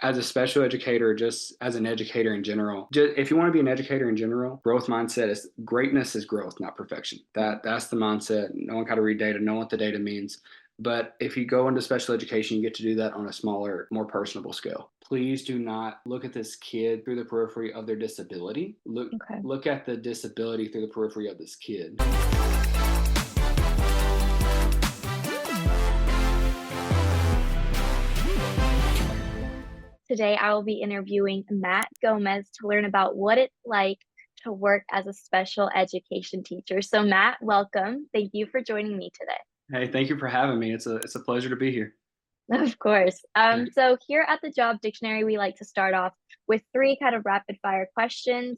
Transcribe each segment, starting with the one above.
as a special educator, just as an educator in general, just, if you want to be an educator in general, growth mindset is greatness is growth, not perfection. That's the mindset. Knowing how to read data, knowing what the data means. But if you go into special education, you get to do that on a smaller, more personable scale. Please do not look at this kid through the periphery of their disability. Okay. Look at the disability through the periphery of this kid. Today, I will be interviewing Matt Gomez to learn about what it's like to work as a special education teacher. So, Matt, welcome. Thank you for joining me today. Hey, thank you for having me. It's a pleasure to be here. Of course. So here at the Job Dictionary, we like to start off with three kind of rapid fire questions.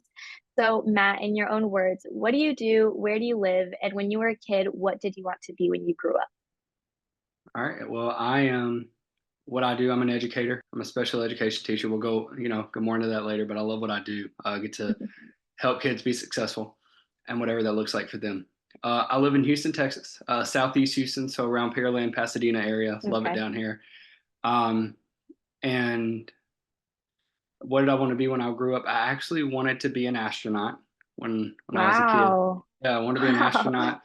So, Matt, in your own words, what do you do? Where do you live? And when you were a kid, what did you want to be when you grew up? All right. Well, I am what I do. I'm an educator. I'm a special education teacher. We'll go more into that later, but I love what I do. I get to help kids be successful and whatever that looks like for them. I live in Houston, Texas, Southeast Houston, so around Pearland, Pasadena area. Love it Okay. down here. Um, and what did I want to be when I grew up? I actually wanted to be an astronaut when I was a kid. Wow. Yeah, I wanted to be an Wow. astronaut,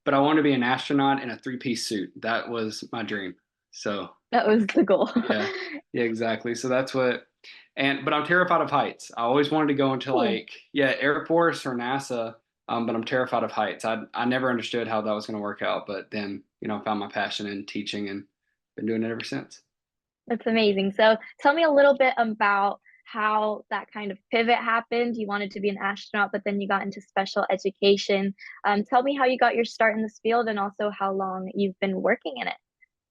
but I wanted to be an astronaut in a three-piece suit. That was my dream. So That was the goal. yeah, yeah, exactly. So that's what, but I'm terrified of heights. I always wanted to go into Ooh, like, yeah, Air Force or NASA, but I'm terrified of heights. I never understood how that was going to work out, but then, I found my passion in teaching and been doing it ever since. that's amazing. So tell me a little bit about how that kind of pivot happened. You wanted to be an astronaut, but then you got into special education. Tell me how you got your start in this field and also how long you've been working in it.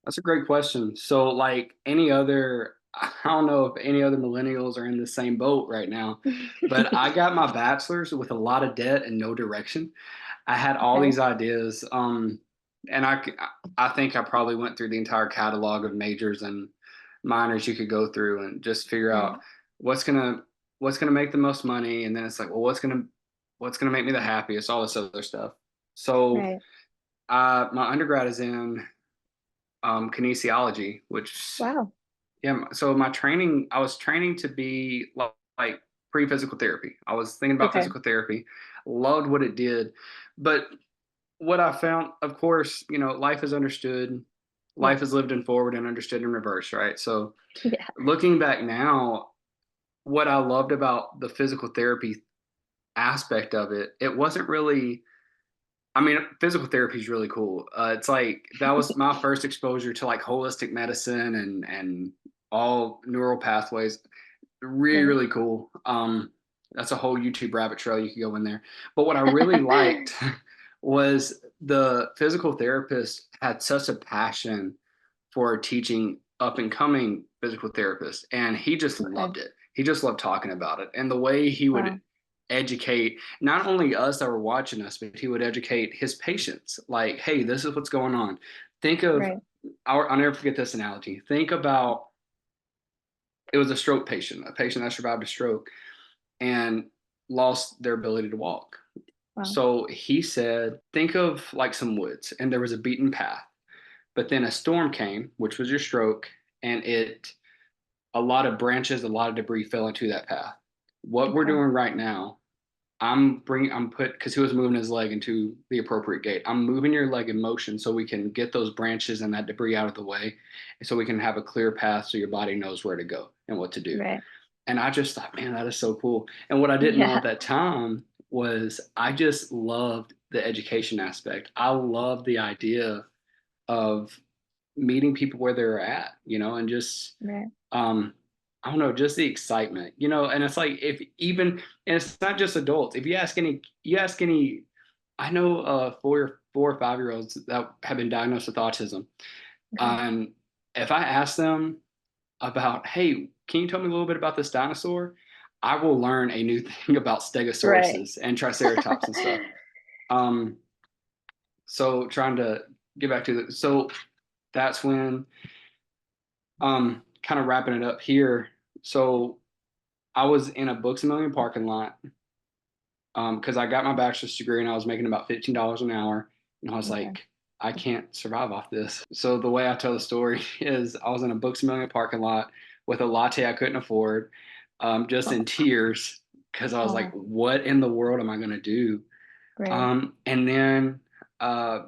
That's a great question. So, like any other, I don't know if any other millennials are in the same boat right now, but I got my bachelor's with a lot of debt and no direction. I had all Okay. these ideas, and I think I probably went through the entire catalog of majors and minors you could go through and just figure Right. out what's gonna what's gonna make the most money, and then it's like, well, what's gonna make me the happiest, all this other stuff. So, Right. my undergrad is in kinesiology, which Wow. yeah. So my training, I was training to be like pre-physical therapy. I was thinking about Okay. physical therapy, loved what it did, but what I found, of course, life is understood, life is Yes. lived in forward and understood in reverse, right? So Yeah. looking back now, what I loved about the physical therapy aspect of it, it wasn't really. I mean, physical therapy is really cool. It's like that was my first exposure to like holistic medicine and all neural pathways. Really, Right. really cool. That's a whole YouTube rabbit trail you could go in there. But what I really liked was the physical therapist had such a passion for teaching up and coming physical therapists, and he just Okay. loved it. He just loved talking about it, and the way he would Wow. educate not only us that were watching us, but he would educate his patients. Like, hey, this is what's going on. Think of, Right. I'll never forget this analogy. Think about it was a stroke patient, a patient that survived a stroke and lost their ability to walk. Wow. So he said, think of like some woods, and there was a beaten path, but then a storm came, which was your stroke, and a lot of branches, a lot of debris fell into that path. What we're Okay. doing right now, because he was moving his leg into the appropriate gait. I'm moving your leg in motion so we can get those branches and that debris out of the way, so we can have a clear path so your body knows where to go and what to do. Right. And I just thought, man, that is so cool. And what I didn't know Yeah. at that time was I just loved the education aspect. I loved the idea of meeting people where they're at, and just Right. um I don't know, just the excitement, and it's like if even and it's not just adults. If you ask any I know 4 or 5 year olds that have been diagnosed with autism. Okay. And if I ask them about, hey, can you tell me a little bit about this dinosaur? I will learn a new thing about Right. stegosauruses and triceratops and stuff. Um, so trying to get back to so that's when kind of wrapping it up here. So I was in a Books a Million parking lot because I got my bachelor's degree and I was making about $15 an hour. And I was Okay. like, I can't survive off this. So the way I tell the story is I was in a Books a Million parking lot with a latte I couldn't afford, just Oh, in tears because I was like, oh, what in the world am I going to do? right. And then uh,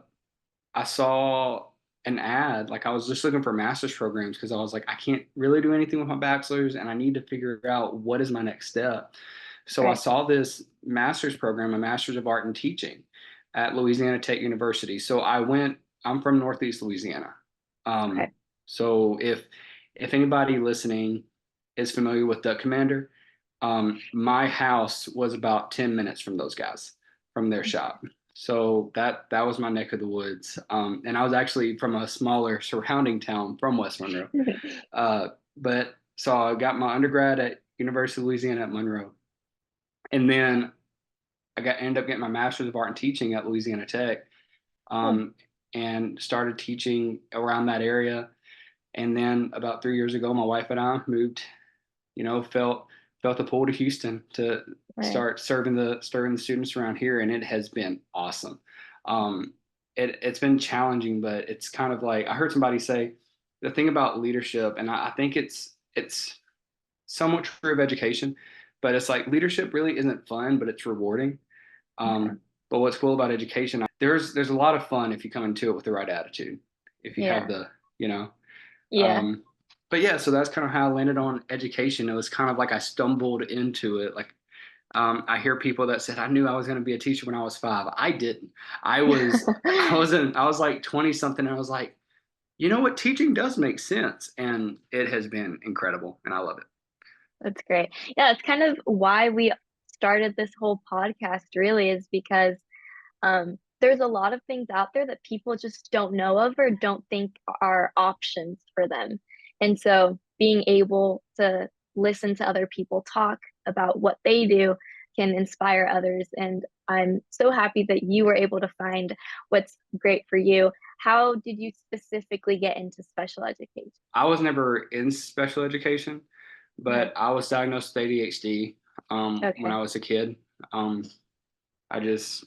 I saw an ad, like I was just looking for master's programs because I was like, I can't really do anything with my bachelor's and I need to figure out what is my next step. So I Right. saw this master's program, a master's of art in teaching at Louisiana Tech University. So I'm from Northeast Louisiana. Um, Okay. so if anybody listening is familiar with Duck Commander, my house was about 10 minutes from those guys, from their shop. So that was my neck of the woods. And I was actually from a smaller surrounding town from West Monroe. But so I got my undergrad at University of Louisiana at Monroe. And then ended up getting my master's of art and teaching at Louisiana Tech, Cool. um, and started teaching around that area. And then about 3 years ago, my wife and I moved, felt the pull to Houston to Right. start serving the students around here, and it has been awesome. Um, it's been challenging, but it's kind of like I heard somebody say the thing about leadership, and I think it's somewhat true of education, but it's like leadership really isn't fun, but it's rewarding. Okay. But what's cool about education, there's a lot of fun if you come into it with the right attitude, if you have Yeah. the, you know, Yeah. um, but yeah, so that's kind of how I landed on education. It was kind of like I stumbled into it. Like, I hear people that said I knew I was going to be a teacher when I was 5. I didn't. I was, I was like 20 something. And I was like, you know what? Teaching does make sense. And it has been incredible. And I love it. That's great. Yeah, it's kind of why we started this whole podcast really is because there's a lot of things out there that people just don't know of or don't think are options for them. And so being able to listen to other people talk about what they do can inspire others. And I'm so happy that you were able to find what's great for you. How did you specifically get into special education? I was never in special education, Okay. but I was diagnosed with ADHD, when Okay. I was a kid. Um, I just,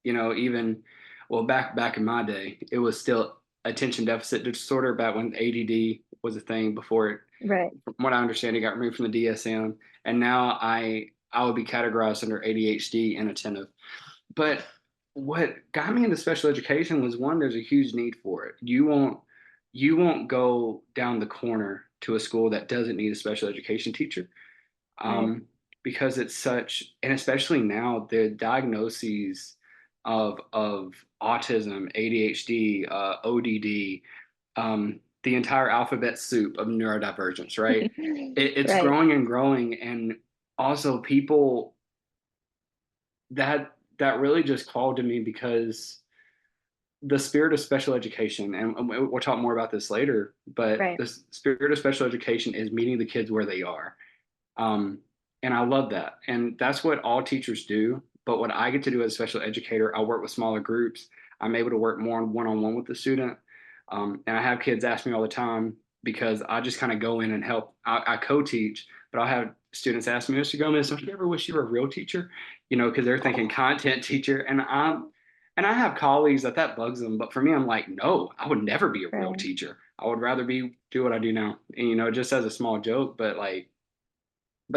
even well back in my day, it was still attention deficit disorder back when ADD was a thing before it. Right. From what I understand, it got removed from the DSM, and now I would be categorized under ADHD inattentive. But what got me into special education was one, there's a huge need for it. You won't go down the corner to a school that doesn't need a special education teacher, Right. um, because it's such, and especially now, the diagnoses of autism, ADHD, ODD, the entire alphabet soup of neurodivergence, right? It's Right. growing and growing, and also people that really just called to me because the spirit of special education, and we'll talk more about this later, but Right. the spirit of special education is meeting the kids where they are. Um, and I love that. And that's what all teachers do. But what I get to do as a special educator, I work with smaller groups. I'm able to work more one on one with the student. And I have kids ask me all the time because I just kind of go in and help. I co teach, but I'll have students ask me, Mr. Gomez, don't you ever wish you were a real teacher? Because they're thinking content teacher. And I have colleagues that bugs them. But for me, I'm like, no, I would never be a real Right. teacher. I would rather do what I do now. And, just as a small joke, but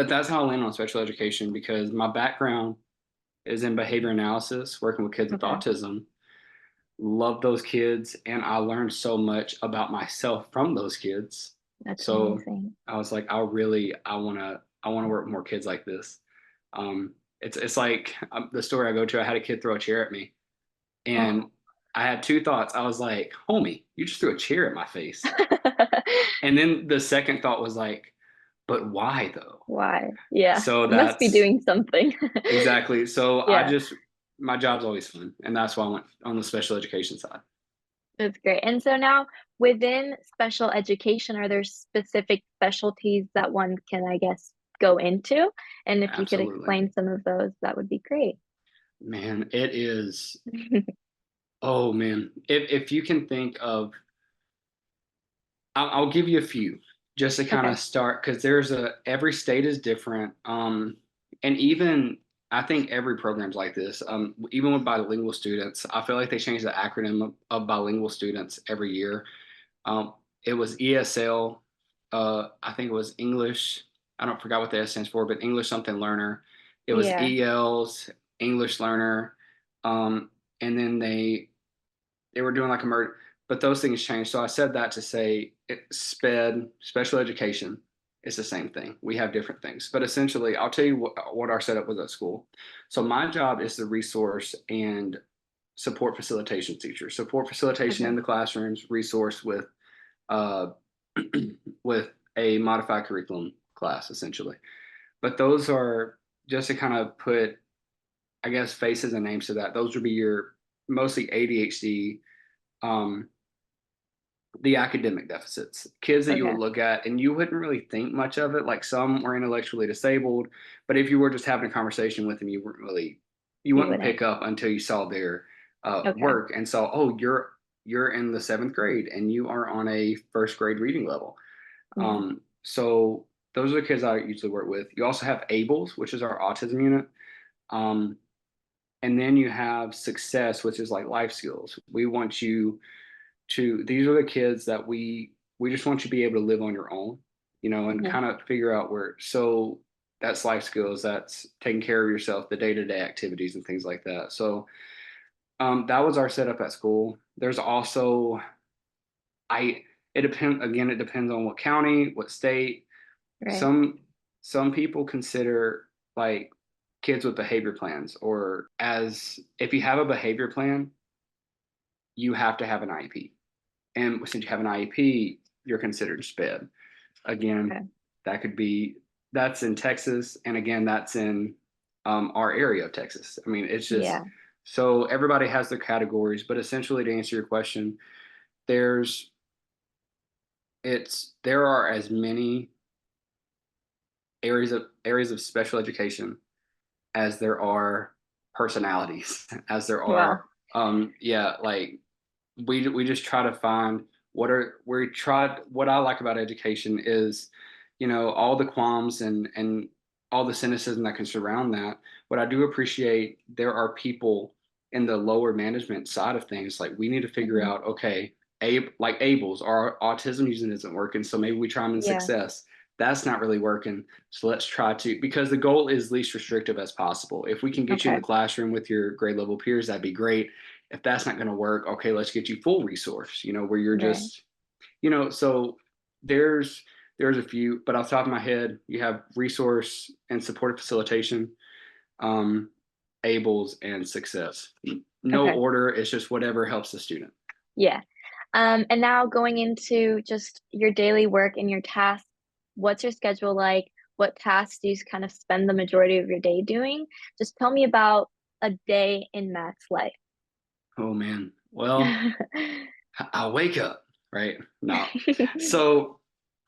that's how I land on special education because my background is in behavior analysis, working with kids with Okay. autism. Love those kids, and I learned so much about myself from those kids. That's So amazing. I was like, I wanna work with more kids like this. It's like the story I go to. I had a kid throw a chair at me, Oh. and I had two thoughts. I was like, homie, you just threw a chair at my face. And then the second thought was like, but why though? Why? Yeah. So You must be that's doing something. exactly. So Yeah, my job's always fun. And that's why I went on the special education side. that's great. And so now within special education, are there specific specialties that one can, I guess, go into? And if you could Absolutely. explain some of those, that would be great. Man, it is. Oh, man. If you can think of, I'll give you a few just to kind Okay. of start because every state is different. And even, I think every program's like this. Even with bilingual students, I feel like they change the acronym of bilingual students every year. It was ESL, I think it was English. I don't forgot what the S stands for, but English something learner. It was Yeah. ELs, English learner, um, and then they were doing like a murder, but those things changed. So I said that to say SPED, special education, is the same thing. We have different things, but essentially, I'll tell you what our setup was at school. So my job is the resource and support facilitation teacher, support facilitation in Okay. the classrooms, resource uh, with a modified curriculum class, essentially. But those are just to kind of put, I guess, faces and names to that. Those would be your mostly ADHD, um, the academic deficits, kids that you would Okay. look at and you wouldn't really think much of it. Like some were intellectually disabled, but if you were just having a conversation with them, you You wouldn't wouldn't. pick up until you saw their Okay. work and saw, oh, you're in the seventh grade and you are on a first grade reading level. Yeah. So those are the kids I usually work with. You also have ABLES, which is our autism unit. Um, and then you have success, which is like life skills. We want you to, these are the kids that we just want you to be able to live on your own, and Hmm. kind of figure out where, so that's life skills, that's taking care of yourself, the day-to-day activities and things like that. So that was our setup at school. There's also, I it depends, again, it depends on what county, what state. Right. Some people consider like kids with behavior plans, or as if you have a behavior plan, you have to have an IEP. And since you have an IEP, you're considered SPED. Again, Okay. that could be, that's in Texas, and again, that's in our area of Texas. I mean, it's just, Yeah. so everybody has their categories, but essentially, to answer your question, there's there are as many areas of special education as there are personalities, as there Wow. are, yeah, like we just try to find what I like about education is, all the qualms and all the cynicism that can surround that. What I do appreciate, there are people in the lower management side of things, like we need to figure Hmm. out, okay, like Abel's, our autism using isn't working, so maybe we try them in Yeah. success. That's not really working. So let's try to, because the goal is least restrictive as possible. If we can get you in the Okay. classroom with your grade level peers, that'd be great. If that's not going to work, okay, let's get you full resource, where you're Right. just, so there's a few, but off the top of my head, you have resource and supportive facilitation, um, ables, and success. No Okay. order, it's just whatever helps the student. Yeah. And now going into just your daily work and your tasks, what's your schedule like? What tasks do you kind of spend the majority of your day doing? Just tell me about a day in Matt's life. Oh man. Well, I wake up, right? No. So,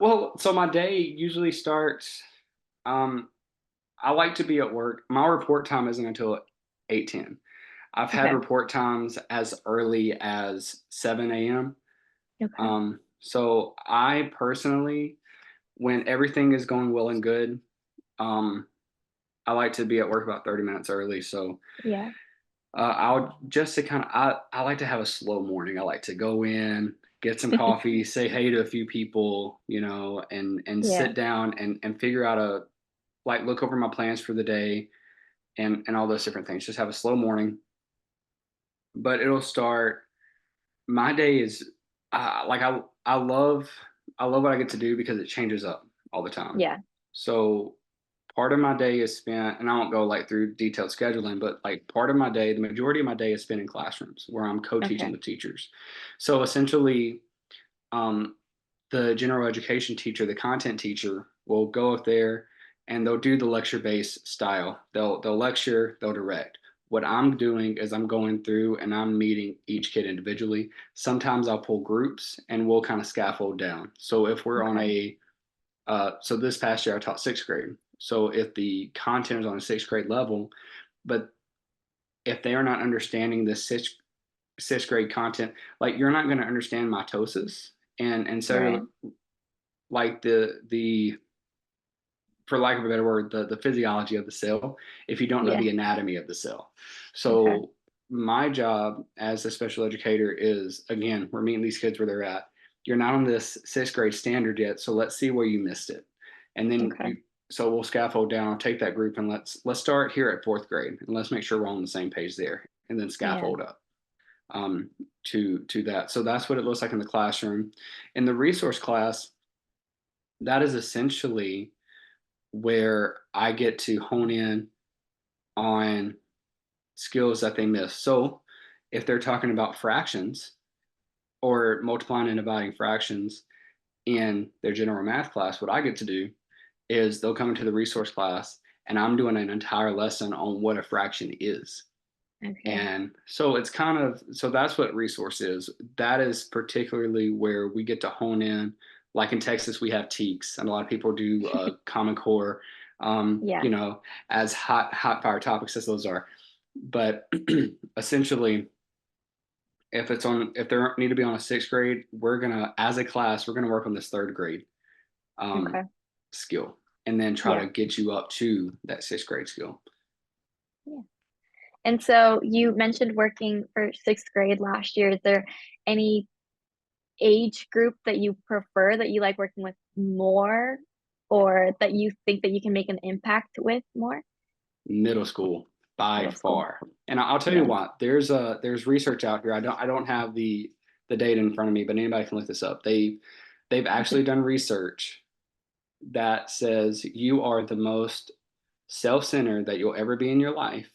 so my day usually starts, um, I like to be at work. My report time isn't until 8:10. I've had Okay. report times as early as 7 a.m. Okay. So I personally, when everything is going well and good, um, I like to be at work about 30 minutes early. So Yeah. I'll just to kind of, I like to have a slow morning. I like to go in, get some coffee, say hey to a few people, and Yeah. sit down and figure out like look over my plans for the day and all those different things. Just have a slow morning, but it'll start. My day is like I love what I get to do because it changes up all the time. Yeah. So part of my day is spent, and I won't go like through detailed scheduling, but like part of my day, the majority of my day is spent in classrooms where I'm co-teaching Okay. with teachers. So essentially, um, the general education teacher, the content teacher, will go up there and they'll do the lecture based style. They'll lecture, they'll direct. What I'm doing is I'm going through and I'm meeting each kid individually. Sometimes I'll pull groups and we'll kind of scaffold down. So if we're on Okay. so this past year I taught sixth grade. So if the content is on a sixth grade level, but if they are not understanding the sixth grade content, like you're not going to understand mitosis and Right. so like the for lack of a better word, the physiology of the cell if you don't know Yeah. the anatomy of the cell. Okay. So my job as a special educator is, again, we're meeting these kids where they're at. you're not on this sixth grade standard yet, so let's see where you missed it. And then Okay. so we'll scaffold down, take that group, and let's start here at fourth grade, and let's make sure we're on the same page there, and then Yeah. scaffold up um, to that. So that's what it looks like in the classroom. In the resource class, that is essentially where I get to hone in on skills that they miss. So if they're talking about fractions or multiplying and dividing fractions in their general math class, what I get to do is they'll come into the resource class and I'm doing an entire lesson on what a fraction is. Okay. And so it's kind of, so that's what resource is. That is particularly where we get to hone in. Like in Texas, we have TEKS, and a lot of people do Common Core, Yeah. you know, as hot fire topics as those are. But essentially, if they need to be on a sixth grade, we're gonna, as a class, we're gonna work on this third grade um, Okay. skill, and then try Yeah. to get you up to that sixth grade skill. Yeah. And so you mentioned working for sixth grade last year. Is there any age group that you prefer, that you like working with more, or that you think that you can make an impact with more? Middle school by Middle school. far. And I'll tell you Yeah. what, there's research out here. I don't have the data in front of me, but anybody can look this up. They've actually done research that says you are the most self-centered that you'll ever be in your life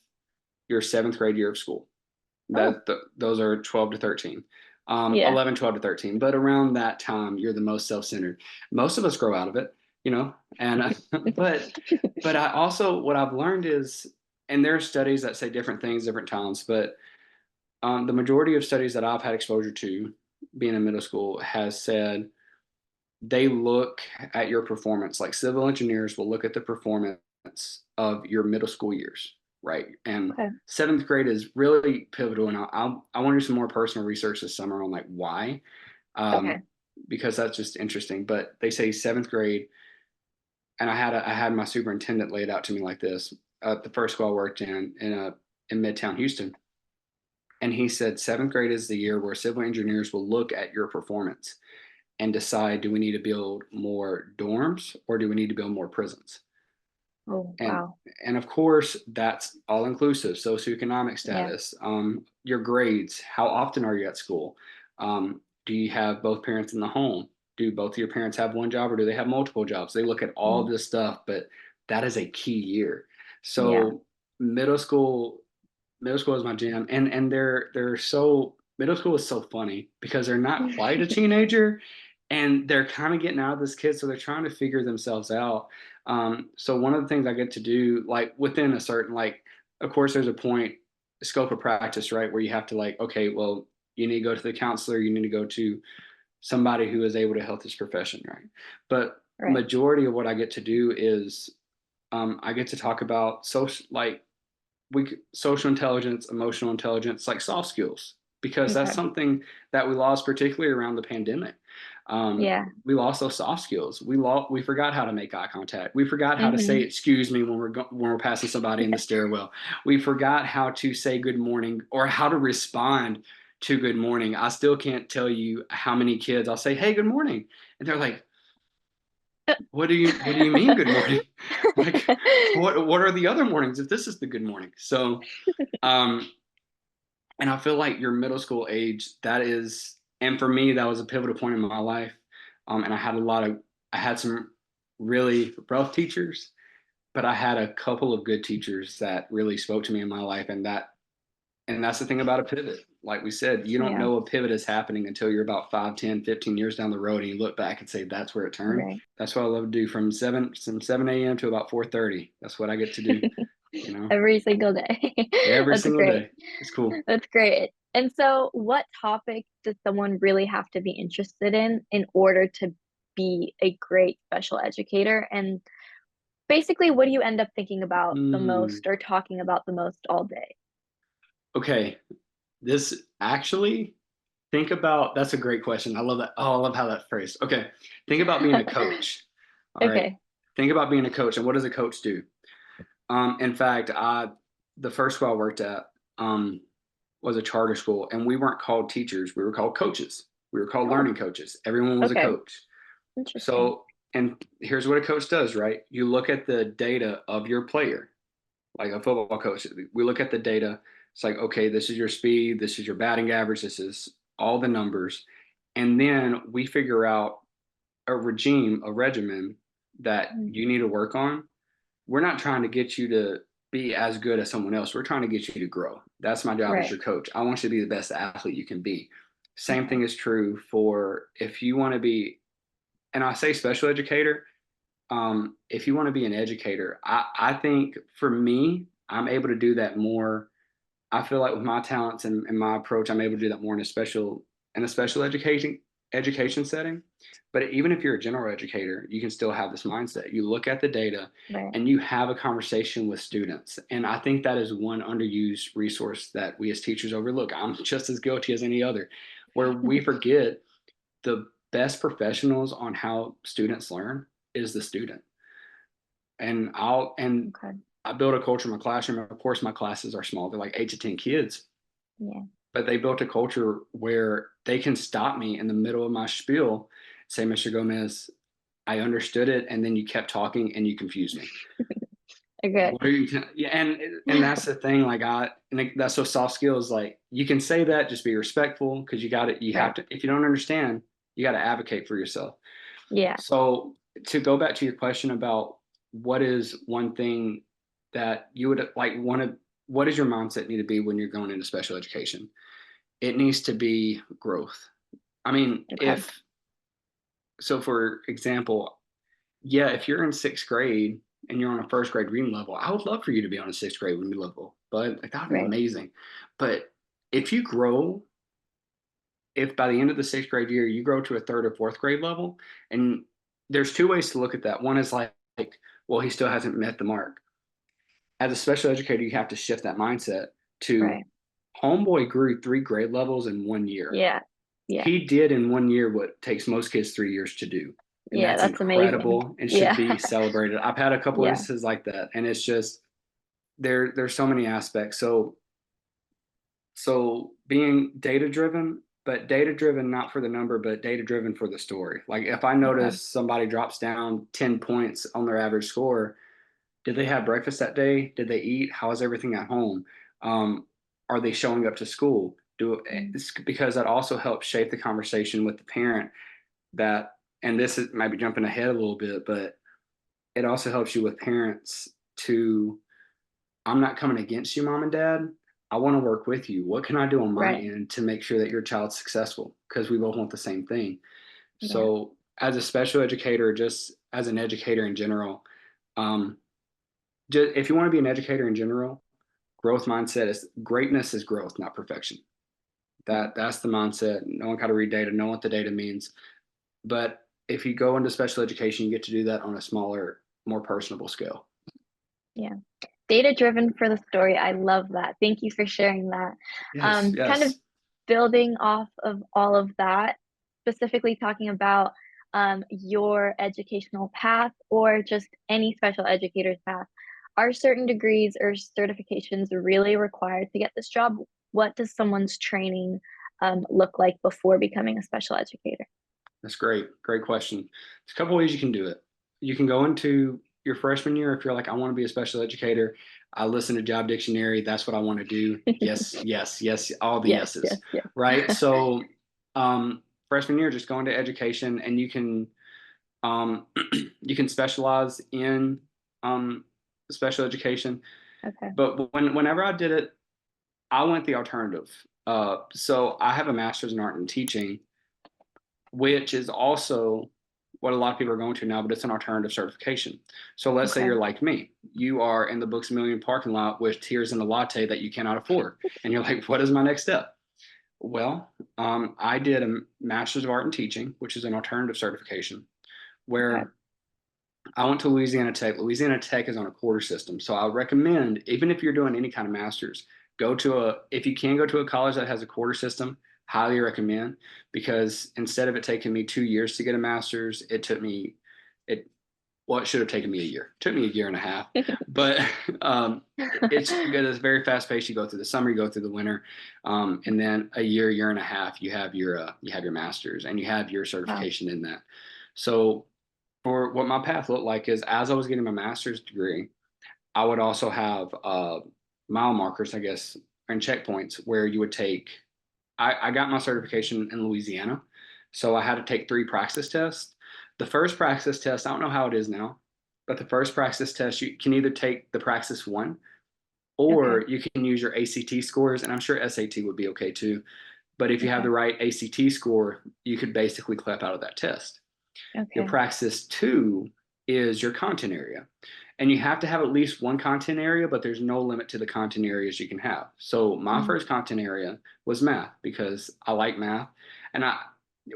your seventh grade year of school. Oh, Those are 12 to 13. yeah. 11, 12 to 13, but around that time, you're the most self-centered. Most of us grow out of it, and but I also, what I've learned is, and there are studies that say different things, different times, but the majority of studies that I've had exposure to being in middle school has said they look at your performance. Like civil engineers will look at the performance of your middle school years, right? And Okay. seventh grade is really pivotal. And I want to do some more personal research this summer on like why, um, Okay. because that's just interesting. But they say seventh grade, and I had my superintendent lay it out to me like this at the first school I worked in Midtown Houston, and he said seventh grade is the year where civil engineers will look at your performance and decide, do we need to build more dorms or do we need to build more prisons? Oh, and wow. and of course that's all inclusive: socioeconomic Yeah. status, your grades, how often are you at school, do you have both parents in the home, do both of your parents have one job or do they have multiple jobs? They look at all Mm. this stuff, but that is a key year. Yeah. So middle school middle school is my jam, and they're so middle school is so funny because they're not quite a teenager, and they're kind of getting out of this kid, so they're trying to figure themselves out. So one of the things I get to do, like within a certain, like, of course, there's a point, scope of practice, right, where you have to like, okay, well, you need to go to the counselor, you need to go to somebody who is able to help this profession, right? But Right. majority of what I get to do is I get to talk about social, like social intelligence, emotional intelligence, like soft skills, because that's Okay. something that we lost, particularly around the pandemic. Yeah. We lost those soft skills. We forgot how to make eye contact. We forgot how to say Mhm. excuse me when we're passing somebody in the stairwell. We forgot how to say good morning or how to respond to good morning. I still can't tell you how many kids I'll say, "Hey, good morning," and they're like, what do you mean good morning?" Like, what are the other mornings if this is the good morning? So um, and I feel like your middle school age, that is, and for me, that was a pivotal point in my life. And I had some really rough teachers, but I had a couple of good teachers that really spoke to me in my life. And that's the thing about a pivot. Like we said, you don't Yeah. know a pivot is happening until you're about 5, 10, 15 years down the road and you look back and say, that's where it turned. Right. That's what I love to do from 7 a.m. to about 4:30. That's what I get to do, you know, Every single day. every That's single great. day. It's cool. That's great. And so what topic does someone really have to be interested in order to be a great special educator? And basically, what do you end up thinking about the Hmm. most or talking about the most all day? Okay. This actually, think about, that's a great question. I love that. Oh, I love how that phrased. Okay. Think about being a coach. All right. Okay. Think about being a coach, and what does a coach do? In fact, the first school I worked at was a charter school, and we weren't called teachers, we were called coaches. We were called Oh, learning coaches. Everyone was a okay. coach. Interesting. So, and here's what a coach does, right? You look at the data of your player, like a football coach. We look at the data. It's like, okay, this is your speed, this is your batting average, this is all the numbers. And then we figure out a regimen that Mhm. you need to work on. We're not trying to get you to be as good as someone else. We're trying to get you to grow. That's my job as Right. your coach. I want you to be the best athlete you can be. Same Okay. thing is true for if you want to be, and I say special educator, if you want to be an educator, I think for me, I'm able to do that more. I feel like with my talents and my approach, I'm able to do that more in a special education setting. But even if you're a general educator, you can still have this mindset. You look at the data Right. and you have a conversation with students. And I think that is one underused resource that we as teachers overlook. I'm just as guilty as any other, where we forget the best professionals on how students learn is the student. And Okay. I build a culture in my classroom. Of course, my classes are small; they're like 8 to 10 kids. Yeah. But they built a culture where they can stop me in the middle of my spiel, say, "Mr. Gomez, I understood it, and then you kept talking and you confused me. Okay. What are you?" Yeah, and that's the thing. Like and that's so soft skills. Like you can say that, just be respectful because you got it. You have Right. to. If you don't understand, you got to advocate for yourself. Yeah. So to go back to your question about what is one thing that you would like want to, what does your mindset need to be when you're going into special education? It needs to be growth. I mean, Okay. if so, for example, yeah, if you're in sixth grade and you're on a first grade reading level, I would love for you to be on a sixth grade reading level, but like that would be Right. amazing. But if you grow, if by the end of the sixth grade year you grow to a third or fourth grade level, and there's two ways to look at that. One is like, well, he still hasn't met the mark. As a special educator, you have to shift that mindset to Right. homeboy grew 3 grade levels in 1 year. Yeah. Yeah. He did in 1 year what takes most kids 3 years to do. And Yeah. that's That's amazing. incredible and should Yeah. be celebrated. I've had a couple Yeah. instances like that, and it's just there's so many aspects. So being data driven, but data driven not for the number, but data driven for the story. Like if I Okay. notice somebody drops down 10 points on their average score, did they have breakfast that day? Did they eat? How is everything at home? Um, are they showing up to school? Mm. It's because that also helps shape the conversation with the parent that, and this is maybe jumping ahead a little bit, but it also helps you with parents to, I'm not coming against you, mom and dad. I want to work with you. What can I do on my Right. end to make sure that your child's successful? Because we both want the same thing. Yeah. So, as a special educator, just as an educator in general, um, just, if you want to be an educator in general, growth mindset is greatness is growth, not perfection. That's the mindset. Knowing how to read data, know what the data means. But if you go into special education, you get to do that on a smaller, more personable scale. Yeah. Data driven for the story. I love that. Thank you for sharing that. Yes, Kind of yes. building off of all of that, specifically talking about your educational path or just any special educator's path. Are certain degrees or certifications really required to get this job? What does someone's training look like before becoming a special educator? That's great. Great question. There's a couple ways you can do it. You can go into your freshman year if you're like, I want to be a special educator. I listen to Job Dictionary. That's what I want to do. Yes, yes, yes, all the Yes, yes, yeses, yes. right? So, freshman year, just go into education, and um, you can specialize in um, special education. Okay. But whenever I did it, I went the alternative. So I have a master's in art and teaching, which is also what a lot of people are going to now, but it's an alternative certification. So let's say Okay. you're like me. You are in the Books a Million parking lot with tears in a latte that you cannot afford. And you're like, what is my next step? Well, I did a Master's of Art in Teaching, which is an alternative certification, Okay. where I went to Louisiana Tech. Louisiana Tech is on a quarter system. So I recommend, even if you're doing any kind of master's, if you can go to a college that has a quarter system, highly recommend, because instead of it taking me 2 years to get a master's, it well, it should have taken me a year. It took me a year and a half, but it's good. It's very fast paced. You go through the summer, you go through the winter, and then a year and a half, you have your master's and you have your Wow. certification in that. So for what my path looked like is as I was getting my master's degree, I would also have mile markers, I guess, and checkpoints where you would take. I got my certification in Louisiana, so I had to take 3 praxis tests. The first praxis test, I don't know how it is now, but the first praxis test, you can either take the praxis one Okay. or you can use your ACT scores, and I'm sure SAT would be okay too. But if you have the Okay. right ACT score, you could basically clip out of that test. Your Okay. praxis two is your content area. And you have to have at least one content area, but there's no limit to the content areas you can have. So my Mm. first content area was math because I like math. And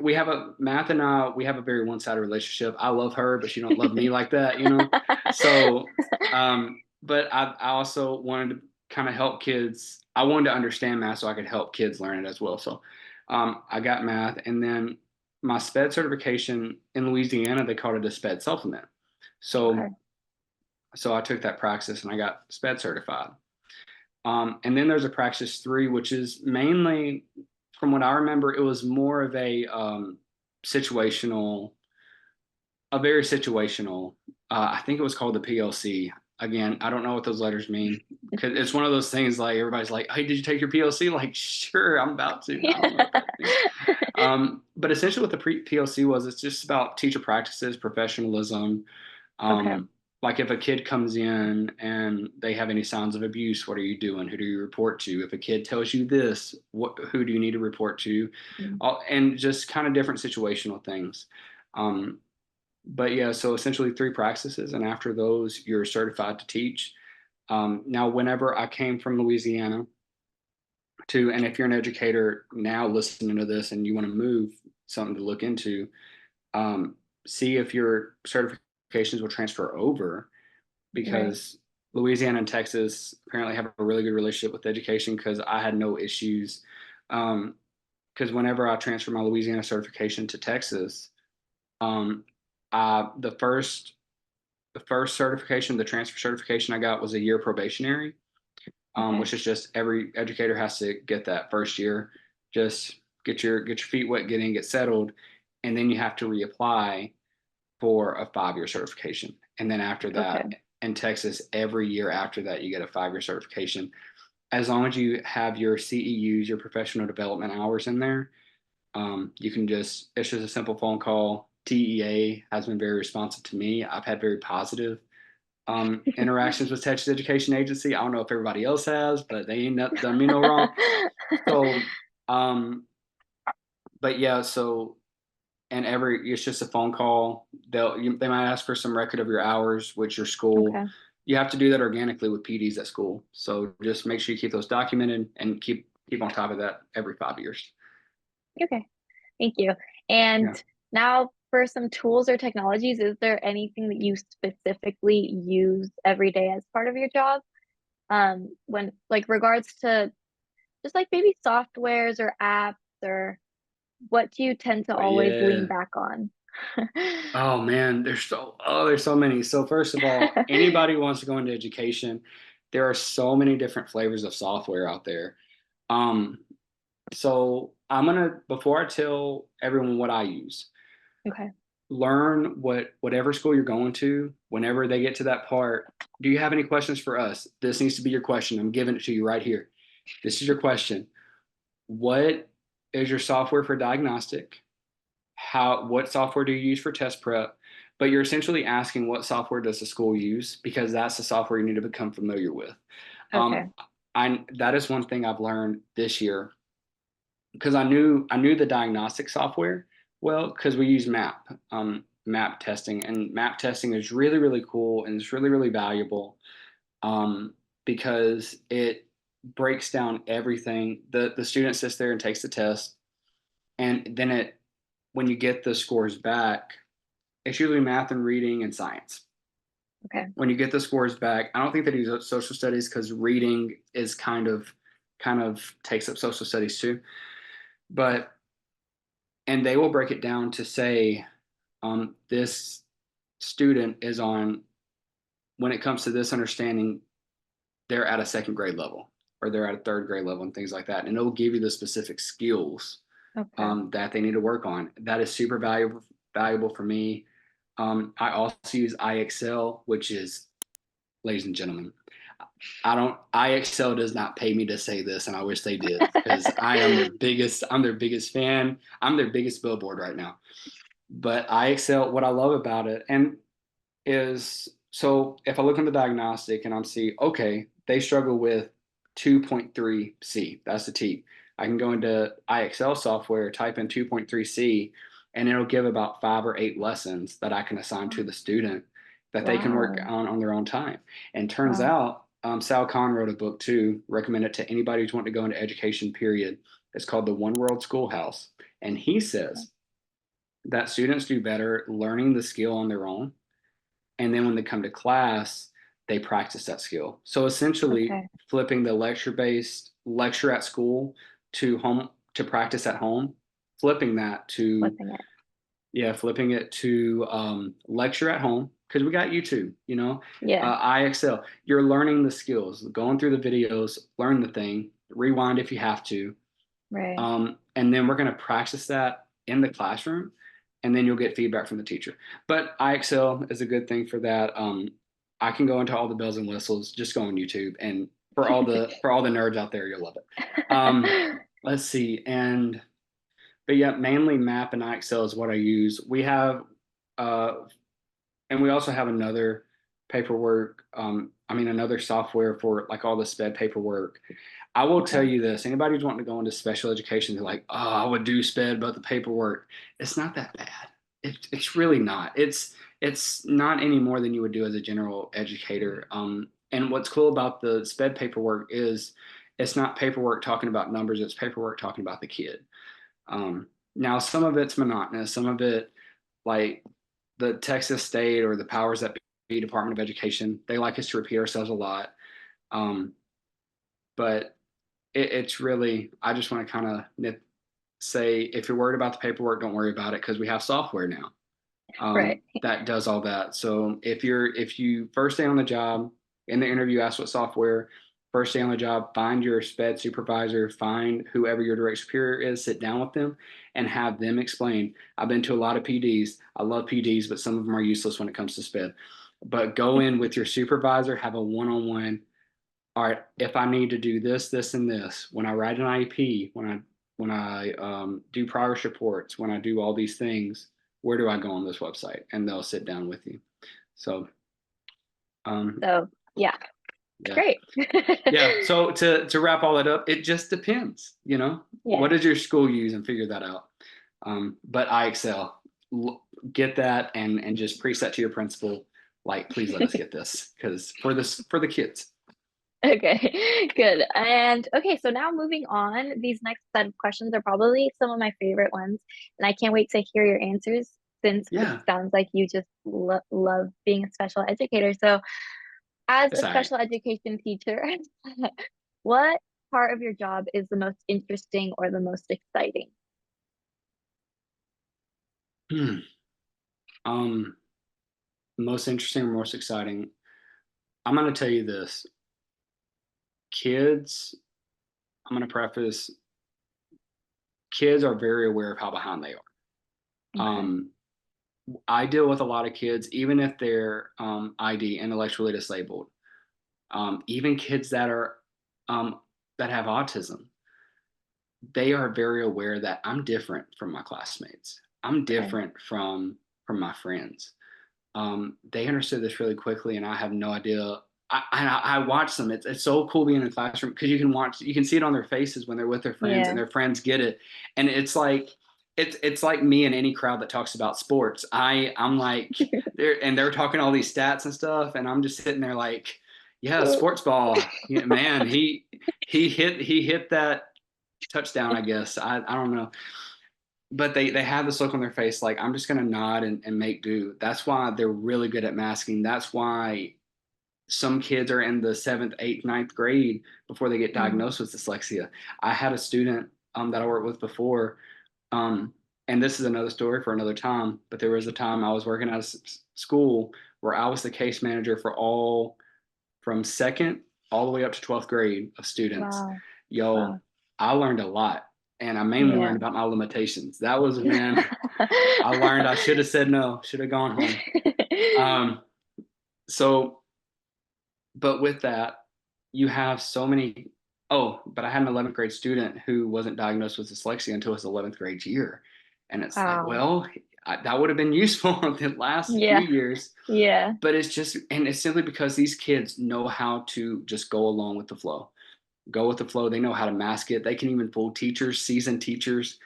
we have a math and we have a very one-sided relationship. I love her, but she don't love me like that, you know? So, but I also wanted to kind of help kids. I wanted to understand math so I could help kids learn it as well. So I got math, and then my SPED certification in Louisiana, they called it a SPED supplement. So, Okay. so I took that praxis and I got SPED certified. And then there's a praxis three, which is mainly, from what I remember, it was more of situational, a very situational. I think it was called the PLC. Again, I don't know what those letters mean because it's one of those things like everybody's like, "Hey, did you take your PLC?" Like, sure, I'm about to. I don't know Yeah. what that means. But essentially, what the PLC was, it's just about teacher practices, professionalism. Okay. Um, like if a kid comes in and they have any signs of abuse, what are you doing? Who do you report to? If a kid tells you this, who do you need to report to? Mm. And just kind of different situational things. Um, but yeah, so essentially 3 praxises, and after those, you're certified to teach. Now, whenever I came from Louisiana and if you're an educator now listening to this and you want to move, something to look into, um, see if your certifications will transfer over Right. because Louisiana and Texas apparently have a really good relationship with education because I had no issues. Because whenever I transferred my Louisiana certification to Texas, um, the first certification, the transfer certification I got was a year probationary, Okay. which is just every educator has to get that first year. Just get your feet wet, get settled, and then you have to reapply for a 5 year certification. And then after that, Okay. in Texas, every year after that, you get a 5 year certification. As long as you have your CEUs, your professional development hours in there, you can it's just a simple phone call. TEA has been very responsive to me. I've had very positive interactions with Texas Education Agency. I don't know if everybody else has, but they ain't done me no wrong. So, um, but yeah, so and it's just a phone call. They might ask for some record of your hours, which your school. Okay. You have to do that organically with PDs at school. So just make sure you keep those documented and keep on top of that every 5 years. Okay. Thank you. And Yeah. now for some tools or technologies, is there anything that you specifically use every day as part of your job? When like regards to just like maybe softwares or apps or what do you tend to Oh always lean yeah. back on? Oh man, there's so many. So first of all, anybody who wants to go into education, there are so many different flavors of software out there. Um, so I'm gonna before I tell everyone what I use, Okay. learn whatever school you're going to. Whenever they get to that part, do you have any questions for us? This needs to be your question. I'm giving it to you right here. This is your question. What is your software for diagnostic? What software do you use for test prep? But you're essentially asking what software does the school use because that's the software you need to become familiar with. Okay. Um, that is one thing I've learned this year because I knew the diagnostic software well because we use map testing, and map testing is really really cool and it's really really valuable um, because it breaks down everything. The student sits there and takes the test, and then when you get the scores back, it's usually math and reading and science. Okay. When you get the scores back, I don't think they do social studies because reading is kind of takes up social studies too. But and they will break it down to say this student is on, when it comes to this understanding, they're at a second grade level or they're at a third grade level and things like that. And it'll give you the specific skills Okay. that they need to work on. That is super valuable for me. I also use IXL, which is, ladies and gentlemen, I don't, IXL does not pay me to say this, and I wish they did, because I'm their biggest fan. I'm their biggest billboard right now. But IXL, what I love about it, and is, so if I look in the diagnostic and I'm see, okay, they struggle with 2.3C, that's the T. I can go into IXL software, type in 2.3C, and it'll give about 5 or 8 lessons that I can assign to the student that they can work Wow. on their own time. And turns Wow. out, Sal Khan wrote a book too, recommend it to anybody who's wanting to go into education, period. It's called The One World Schoolhouse. And he says that students do better learning the skill on their own, and then when they come to class, they practice that skill. So essentially Okay. flipping the lecture-based lecture at school to home, to practice at home, flipping that to, Flipping it. yeah, flipping it to lecture at home, because we got YouTube, Yeah. IXL. You're learning the skills, going through the videos, learn the thing, rewind if you have to, Right. and then we're going to practice that in the classroom, and then you'll get feedback from the teacher. But IXL is a good thing for that. I can go into all the bells and whistles. Just go on YouTube, and for all the nerds out there, you'll love it. Let's see, and but yeah, mainly Map and IXL is what I use. We have, uh, and we also have another paperwork. Another software for like all the SPED paperwork. I will tell Okay. you this: anybody who's wanting to go into special education, they're like, "Oh, I would do SPED, but the paperwork." It's not that bad. It's really not. It's not any more than you would do as a general educator. And what's cool about the SPED paperwork is it's not paperwork talking about numbers. It's paperwork talking about the kid. Now, some of it's monotonous. Some of it, like the Texas State or the powers that be Department of Education, they like us to repeat ourselves a lot. Um, but it's really, I just want to kind of say, if you're worried about the paperwork, don't worry about it, because we have software now Right. that does all that. So if you first day on the job, in the interview, ask what software. First day on the job, find your SPED supervisor, find whoever your direct superior is, sit down with them, and have them explain. I've been to a lot of PDs. I love PDs, but some of them are useless when it comes to SPED. But go in with your supervisor, have a one-on-one. All right, if I need to do this, this, and this, when I write an IEP, when I do progress reports, when I do all these things, where do I go on this website? And they'll sit down with you. So, um, So yeah, yeah, great. yeah. So to wrap all that up, it just depends. What Yeah. does your school use, and figure that out. But I excel. Get that, and just preset to your principal. Like, please let us get this, because for the kids. Okay, good. And okay, so now moving on, these next set of questions are probably some of my favorite ones, and I can't wait to hear your answers since it Yeah, sounds like you just love being a special educator. So, as it's a all right. special education teacher, what part of your job is the most interesting or the most exciting? Hmm. Um, Most interesting or most exciting? I'm going to tell you this. Kids, I'm going to preface, kids are very aware of how behind they are. Okay. Um, I deal with a lot of kids, even if they're ID, intellectually disabled, even kids um, that have autism. They are very aware that I'm different from my classmates. I'm Okay. different from my friends. They understood this really quickly, and I have no idea. I watch them. It's so cool being in the classroom, because you can see it on their faces when they're with their friends, and Yeah. their friends get it. And it's like me in any crowd that talks about sports. I'm like, they're talking all these stats and stuff, and I'm just sitting there like, yeah, sports ball. Yeah, man, he hit that touchdown, I guess. I don't know, but they have this look on their face like, I'm just going to nod and make do. That's why they're really good at masking. That's why some kids are in the seventh, eighth, ninth grade before they get Mm. diagnosed with dyslexia. I had a student that I worked with before. and this is another story for another time, but there was a time I was working at a school where I was the case manager for all from second all the way up to 12th grade of students. Wow. Yo, Wow. I learned a lot, and I mainly Yeah. learned about my limitations. That was when I learned I should have said no, should have gone home. Um, so, but with that, you have so many. Oh, but I had an 11th grade student who wasn't diagnosed with dyslexia until his 11th grade year. And it's like, Wow. well, that would have been useful the last few Yeah. years, Yeah. but it's just, and it's simply because these kids know how to just go along with the flow. Go with the flow. They know how to mask it. They can even fool teachers, seasoned teachers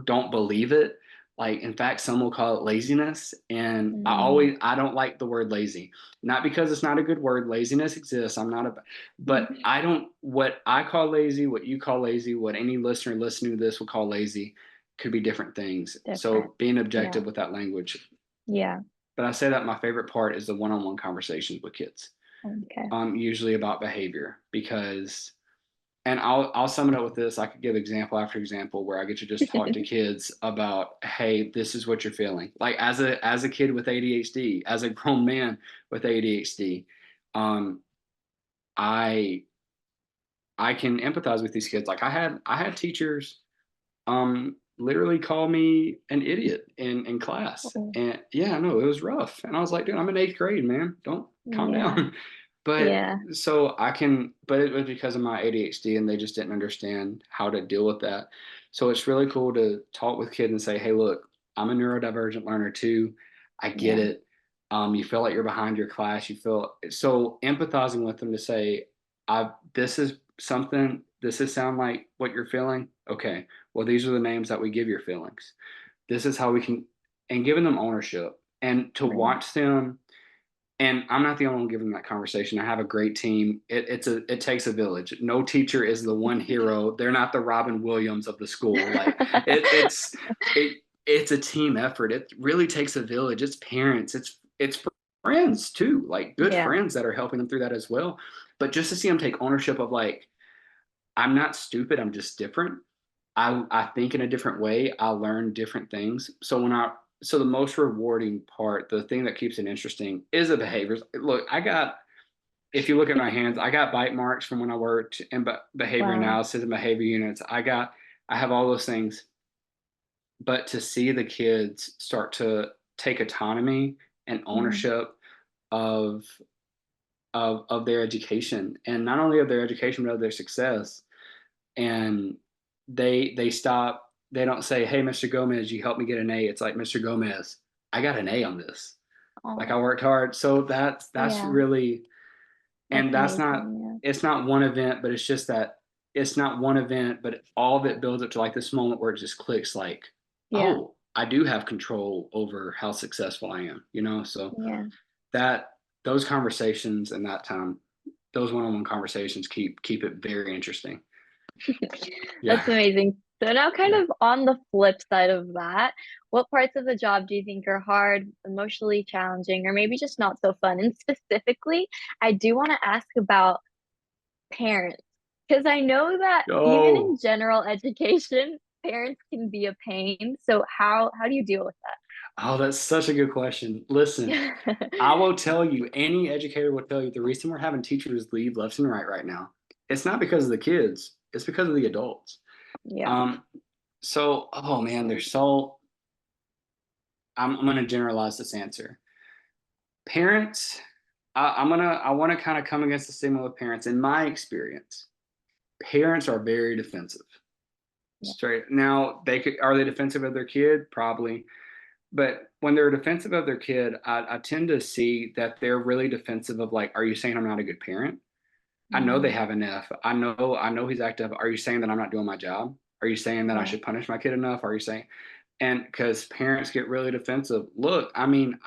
don't believe it. Like, in fact, some will call it laziness. And Mm. I don't like the word lazy, not because it's not a good word. Laziness exists. But I don't, what I call lazy, what you call lazy, what any listener listening to this will call lazy could be different things. Different. So being Yeah. objective with that language. Yeah. But I say that my favorite part is the one on one conversations with kids, Okay. usually about behavior because and I'll sum it up with this. I could give example after example where I get to just talk to kids about, hey, this is what you're feeling. Like as a kid with ADHD, as a grown man with ADHD, um, I I can empathize with these kids. Like I had teachers literally call me an idiot in class. Oh, And yeah, no, it was rough. And I was like, dude, I'm in eighth grade, man. Don't calm yeah. down. But Yeah. so but it was because of my ADHD and they just didn't understand how to deal with that. So it's really cool to talk with kids and say, hey, look, I'm a neurodivergent learner too. I get Yeah. it. You feel like you're behind your class. You feel so empathizing with them to say, this is something, does this sound like what you're feeling? Okay, well, these are the names that we give your feelings. This is how we can, and giving them ownership and to Right. watch them. And I'm not the only one giving that conversation. I have a great team. It takes a village. No teacher is the one hero. They're not the Robin Williams of the school. Like it's a team effort. It really takes a village. It's parents. It's friends too. Like good Yeah. friends that are helping them through that as well. But just to see them take ownership of like, I'm not stupid. I'm just different. I think in a different way. I learn different things. So the most rewarding part, the thing that keeps it interesting is the behaviors. Look, if you look at my hands, I got bite marks from when I worked in behavior Wow. analysis and behavior units. I have all those things. But to see the kids start to take autonomy and Mm. ownership of of their education, and not only of their education but of their success, and they don't say, hey, Mr. Gomez, you helped me get an A. It's like, Mr. Gomez, I got an A on this. Like I Oh, worked hard. So that's yeah. really, That's and that's not, amazing. it's not one event, but it's just that it's not one event, but all of it builds up to like this moment where it just clicks like, Yeah. oh, I do have control over how successful I am, you know? So Yeah. that, those conversations and that time, those one-on-one conversations keep it very interesting. Yeah. That's amazing. So now kind Yeah. of on the flip side of that, what parts of the job do you think are hard, emotionally challenging, or maybe just not so fun? And specifically, I do want to ask about parents, because I know that even in Oh, general education, parents can be a pain. So how do you deal with oh, that's such a good question. Listen, that? I will tell you, any educator will tell you the reason we're having teachers leave left and right now, it's not because of the kids, it's because of the adults. Yeah. Um, so, oh man, I'm going to generalize this answer. Parents, I want to kind of come against the stigma with parents. In my experience, parents are very defensive. Yeah. Straight now, are they defensive of their kid? Probably. But when they're defensive of their kid, I tend to see that they're really defensive of like, are you saying I'm not a good parent? I know they Mm, have an F. I know he's active. Are you saying that I'm not doing my job? Are you saying that I yeah. should punish my kid enough? Are you saying, and because parents get really defensive. Look, I mean,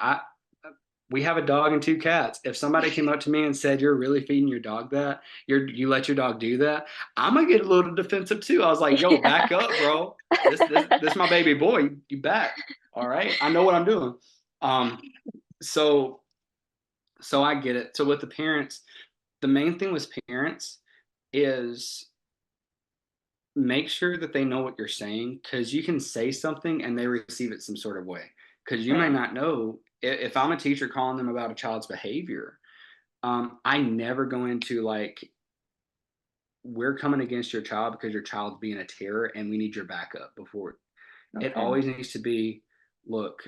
we have a dog and two cats. If somebody came up to me and said, you're really feeding your dog that, you let your dog do that, I'm gonna get a little defensive too. I was like, yo, back Yeah. up, bro. This my baby boy. You back. All right. I know what I'm doing. Um, so so I get it. So with the parents, the main thing with parents is make sure that they know what you're saying, because you can say something and they receive it some sort of way. Because you may Right. not know, if I'm a teacher calling them about a child's behavior, I never go into like, we're coming against your child because your child's being a terror and we need your backup before. It Okay. always needs to be, look,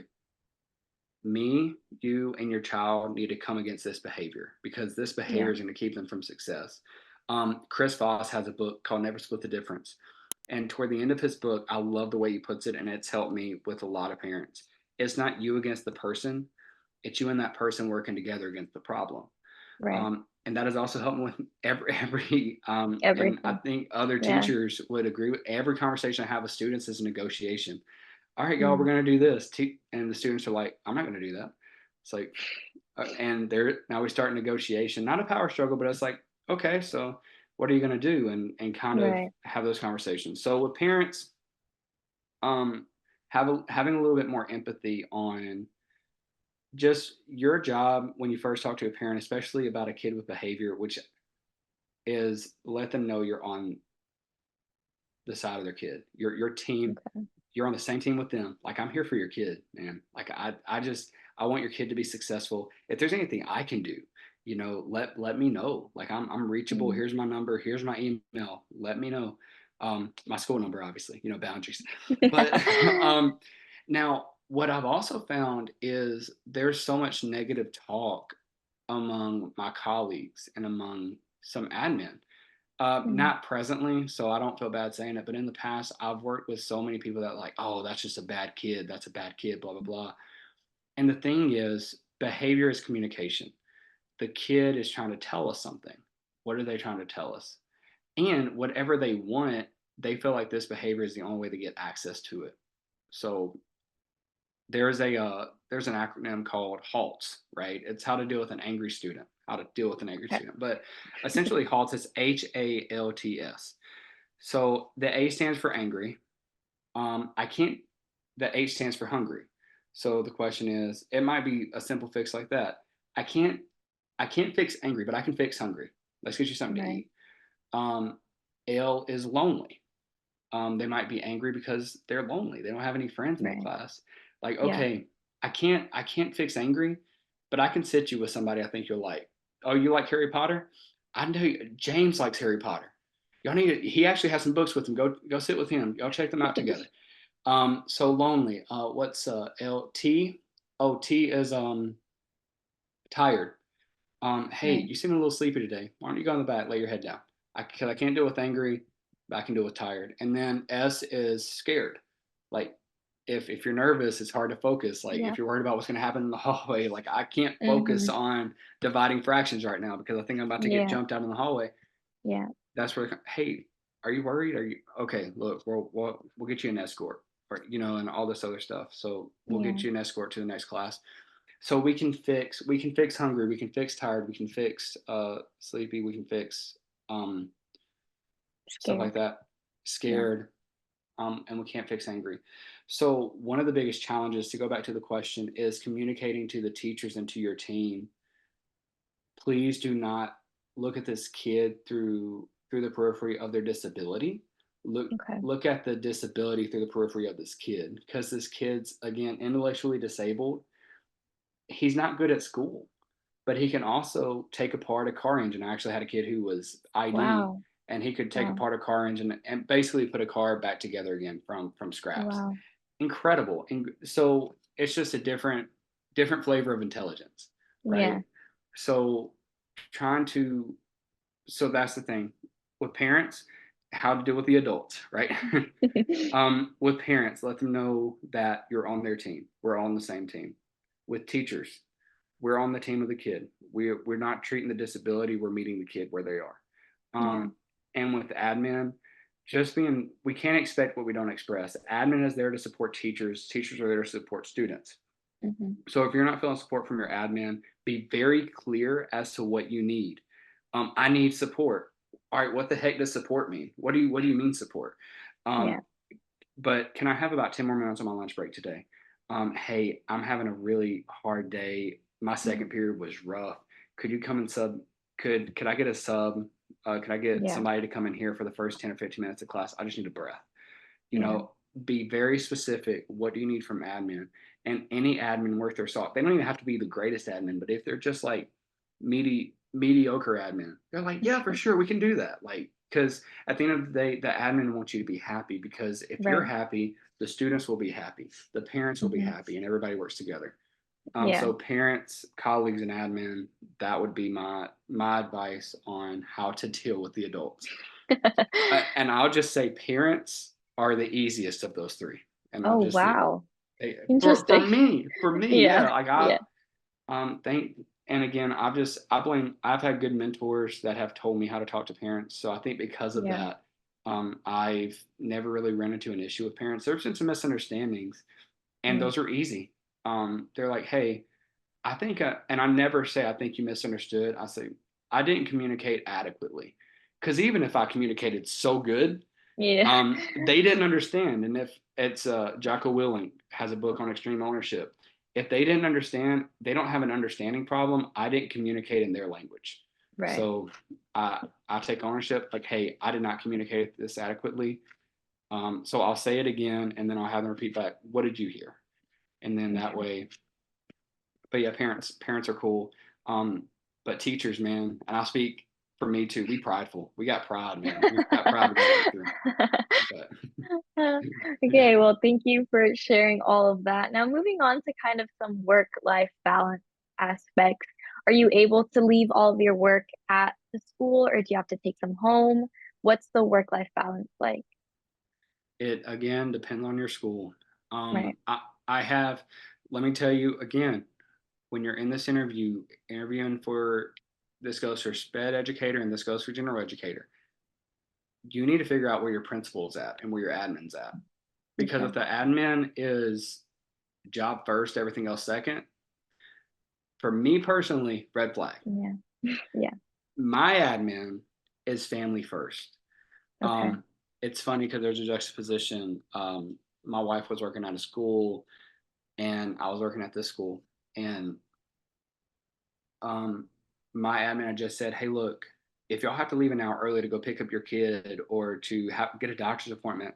me, you, and your child need to come against this behavior because this behavior Yeah. is going to keep them from success. Chris Voss has a book called Never Split the Difference. And toward the end of his book, I love the way he puts it, and it's helped me with a lot of parents. It's not you against the person, it's you and that person working together against the problem. Right. And that has also helped me with every and I Everything. think other Yeah. teachers would agree with every conversation I have with students is a negotiation. All right, y'all, we're Mm. going to do this. And the students are like, I'm not going to do that. It's like, and they're now we start negotiation, not a power struggle, but it's like, okay, so what are you going to do? And kind of Right. have those conversations. So with parents, um, having a little bit more empathy on just your job when you first talk to a parent, especially about a kid with behavior, which is let them know you're on the side of their kid. Your team, Okay. you're on the same team with them. Like, I'm here for your kid, man. Like, I just I want your kid to be successful. If there's anything I can do, let me know. Like, I'm reachable. Mm. Here's my number. Here's my email. Let me know. My school number, obviously, boundaries. But now what I've also found is there's so much negative talk among my colleagues and among some admin. Mm. Not presently, so I don't feel bad saying it, but in the past, I've worked with so many people that like, oh, that's just a bad kid. That's a bad kid, blah, blah, blah. And the thing is, behavior is communication. The kid is trying to tell us something. What are they trying to tell us? And whatever they want, they feel like this behavior is the only way to get access to it. So there's an acronym called HALTS, right? It's how to deal with an angry student, how to deal with an angry Okay. student. But essentially, HALTS is HALTS. So the A stands for angry. I can't. The H stands for hungry. So the question is, it might be a simple fix like that. I can't. I can't fix angry, but I can fix hungry. Let's get you something to Right. eat. Um, L is lonely. They might be angry because they're lonely. They don't have any friends in the Right. class. Like, Yeah. okay, I can't fix angry, but I can sit you with somebody I think you'll like. Oh, you like Harry Potter? I know James likes Harry Potter. Y'all need to, he actually has some books with him. Go sit with him. Y'all check them out together. So lonely. What's LT? Oh, T is tired. Hey, Right. you seem a little sleepy today. Why don't you go in the back, lay your head down? Cause I can't deal with angry, but I can deal with tired. And then S is scared. Like, if you're nervous, it's hard to focus. Like, Yeah. if you're worried about what's going to happen in the hallway, like, I can't focus Mhm. on dividing fractions right now because I think I'm about to get Yeah. jumped out in the hallway. Yeah. That's where, hey, are you worried? Are you okay? Look, we'll get you an escort, or and all this other stuff. So we'll Yeah. get you an escort to the next class. So we can fix hungry, we can fix tired, we can fix sleepy, we can fix um stuff like Scared. that, Yeah. scared, and we can't fix angry. So one of the biggest challenges, to go back to the question, is communicating to the teachers and to your team. Please do not look at this kid through the periphery of their disability. look Okay. look at the disability through the periphery of this kid, because this kid's, again, intellectually disabled. He's not good at school, but he can also take apart a car engine. I actually had a kid who was ID, Wow. and he could take Wow. apart a car engine and basically put a car back together again from scraps. Wow. Incredible. And so it's just a different flavor of intelligence, Yeah. right? So trying to so that's the thing with parents, how to deal with the adults, right? With parents, let them know that you're on their team. We're all on the same team. With teachers, we're on the team of the kid. We're not treating the disability. We're meeting the kid where they are. Yeah. And with admin, just being, we can't expect what we don't express. Admin is there to support teachers. Teachers are there to support students. Mhm. So if you're not feeling support from your admin, be very clear as to what you need. I need support. All right, what the heck does support mean? What do you mean support? Yeah. Um, but can I have about 10 more minutes on my lunch break today? Hey, I'm having a really hard day. My Mhm. second period was rough. Could you come and sub? Could I get a sub Can I get Yeah. somebody to come in here for the first 10 or 15 minutes of class? I just need a breath. You Yeah. know, be very specific. What do you need from admin? And any admin worth their salt. They don't even have to be the greatest admin, but if they're just like mediocre admin, they're like, yeah, for sure, we can do that. Like, because at the end of the day, the admin wants you to be happy because if you're Right. happy, the students will be happy, the parents will be Hmm. happy, and everybody works together. Yeah. So parents, colleagues, and admin, that would be my advice on how to deal with the adults. And I'll just say parents are the easiest of those three. And I'll Oh, just say wow. for Interesting. me, Yeah. yeah. Like Yeah. think and again, I've had good mentors that have told me how to talk to parents. So I think because of Yeah. that, I've never really run into an issue with parents. There's been some misunderstandings, and Mm. those are easy. They're like, hey, I think, and I never say I think you misunderstood. I say I didn't communicate adequately, because even if I communicated so good, Yeah. they didn't understand. And if it's Jocko Willing has a book on extreme ownership, if they didn't understand, they don't have an understanding problem. I didn't communicate in their language, Right. so I take ownership. Like, hey, I did not communicate this adequately. So I'll say it again, and then I'll have them repeat back. What did you hear? And then that Okay. way, but yeah, parents are cool. Um, but teachers, man, and I'll speak for me too. We prideful. We got pride, man. We got pride we got to work through. But yeah, Okay, well, thank you for sharing all of that. Now, moving on to kind of some work-life balance aspects. Are you able to leave all of your work at the school, or do you have to take some home? What's the work-life balance like? it again depends on your school. Right. I have. Let me tell you again. When you're in this interviewing for this goes for sped educator and this goes for general educator, you need to figure out where your principal's at and where your admin's at. Because Okay. if the admin is job first, everything else second, for me personally, red flag. Yeah. Yeah. My admin is family first. Okay. Um, it's funny because there's a juxtaposition. My wife was working at a school and I was working at this school. And um, my admin had just said, hey, look, if y'all have to leave an hour early to go pick up your kid or to get a doctor's appointment,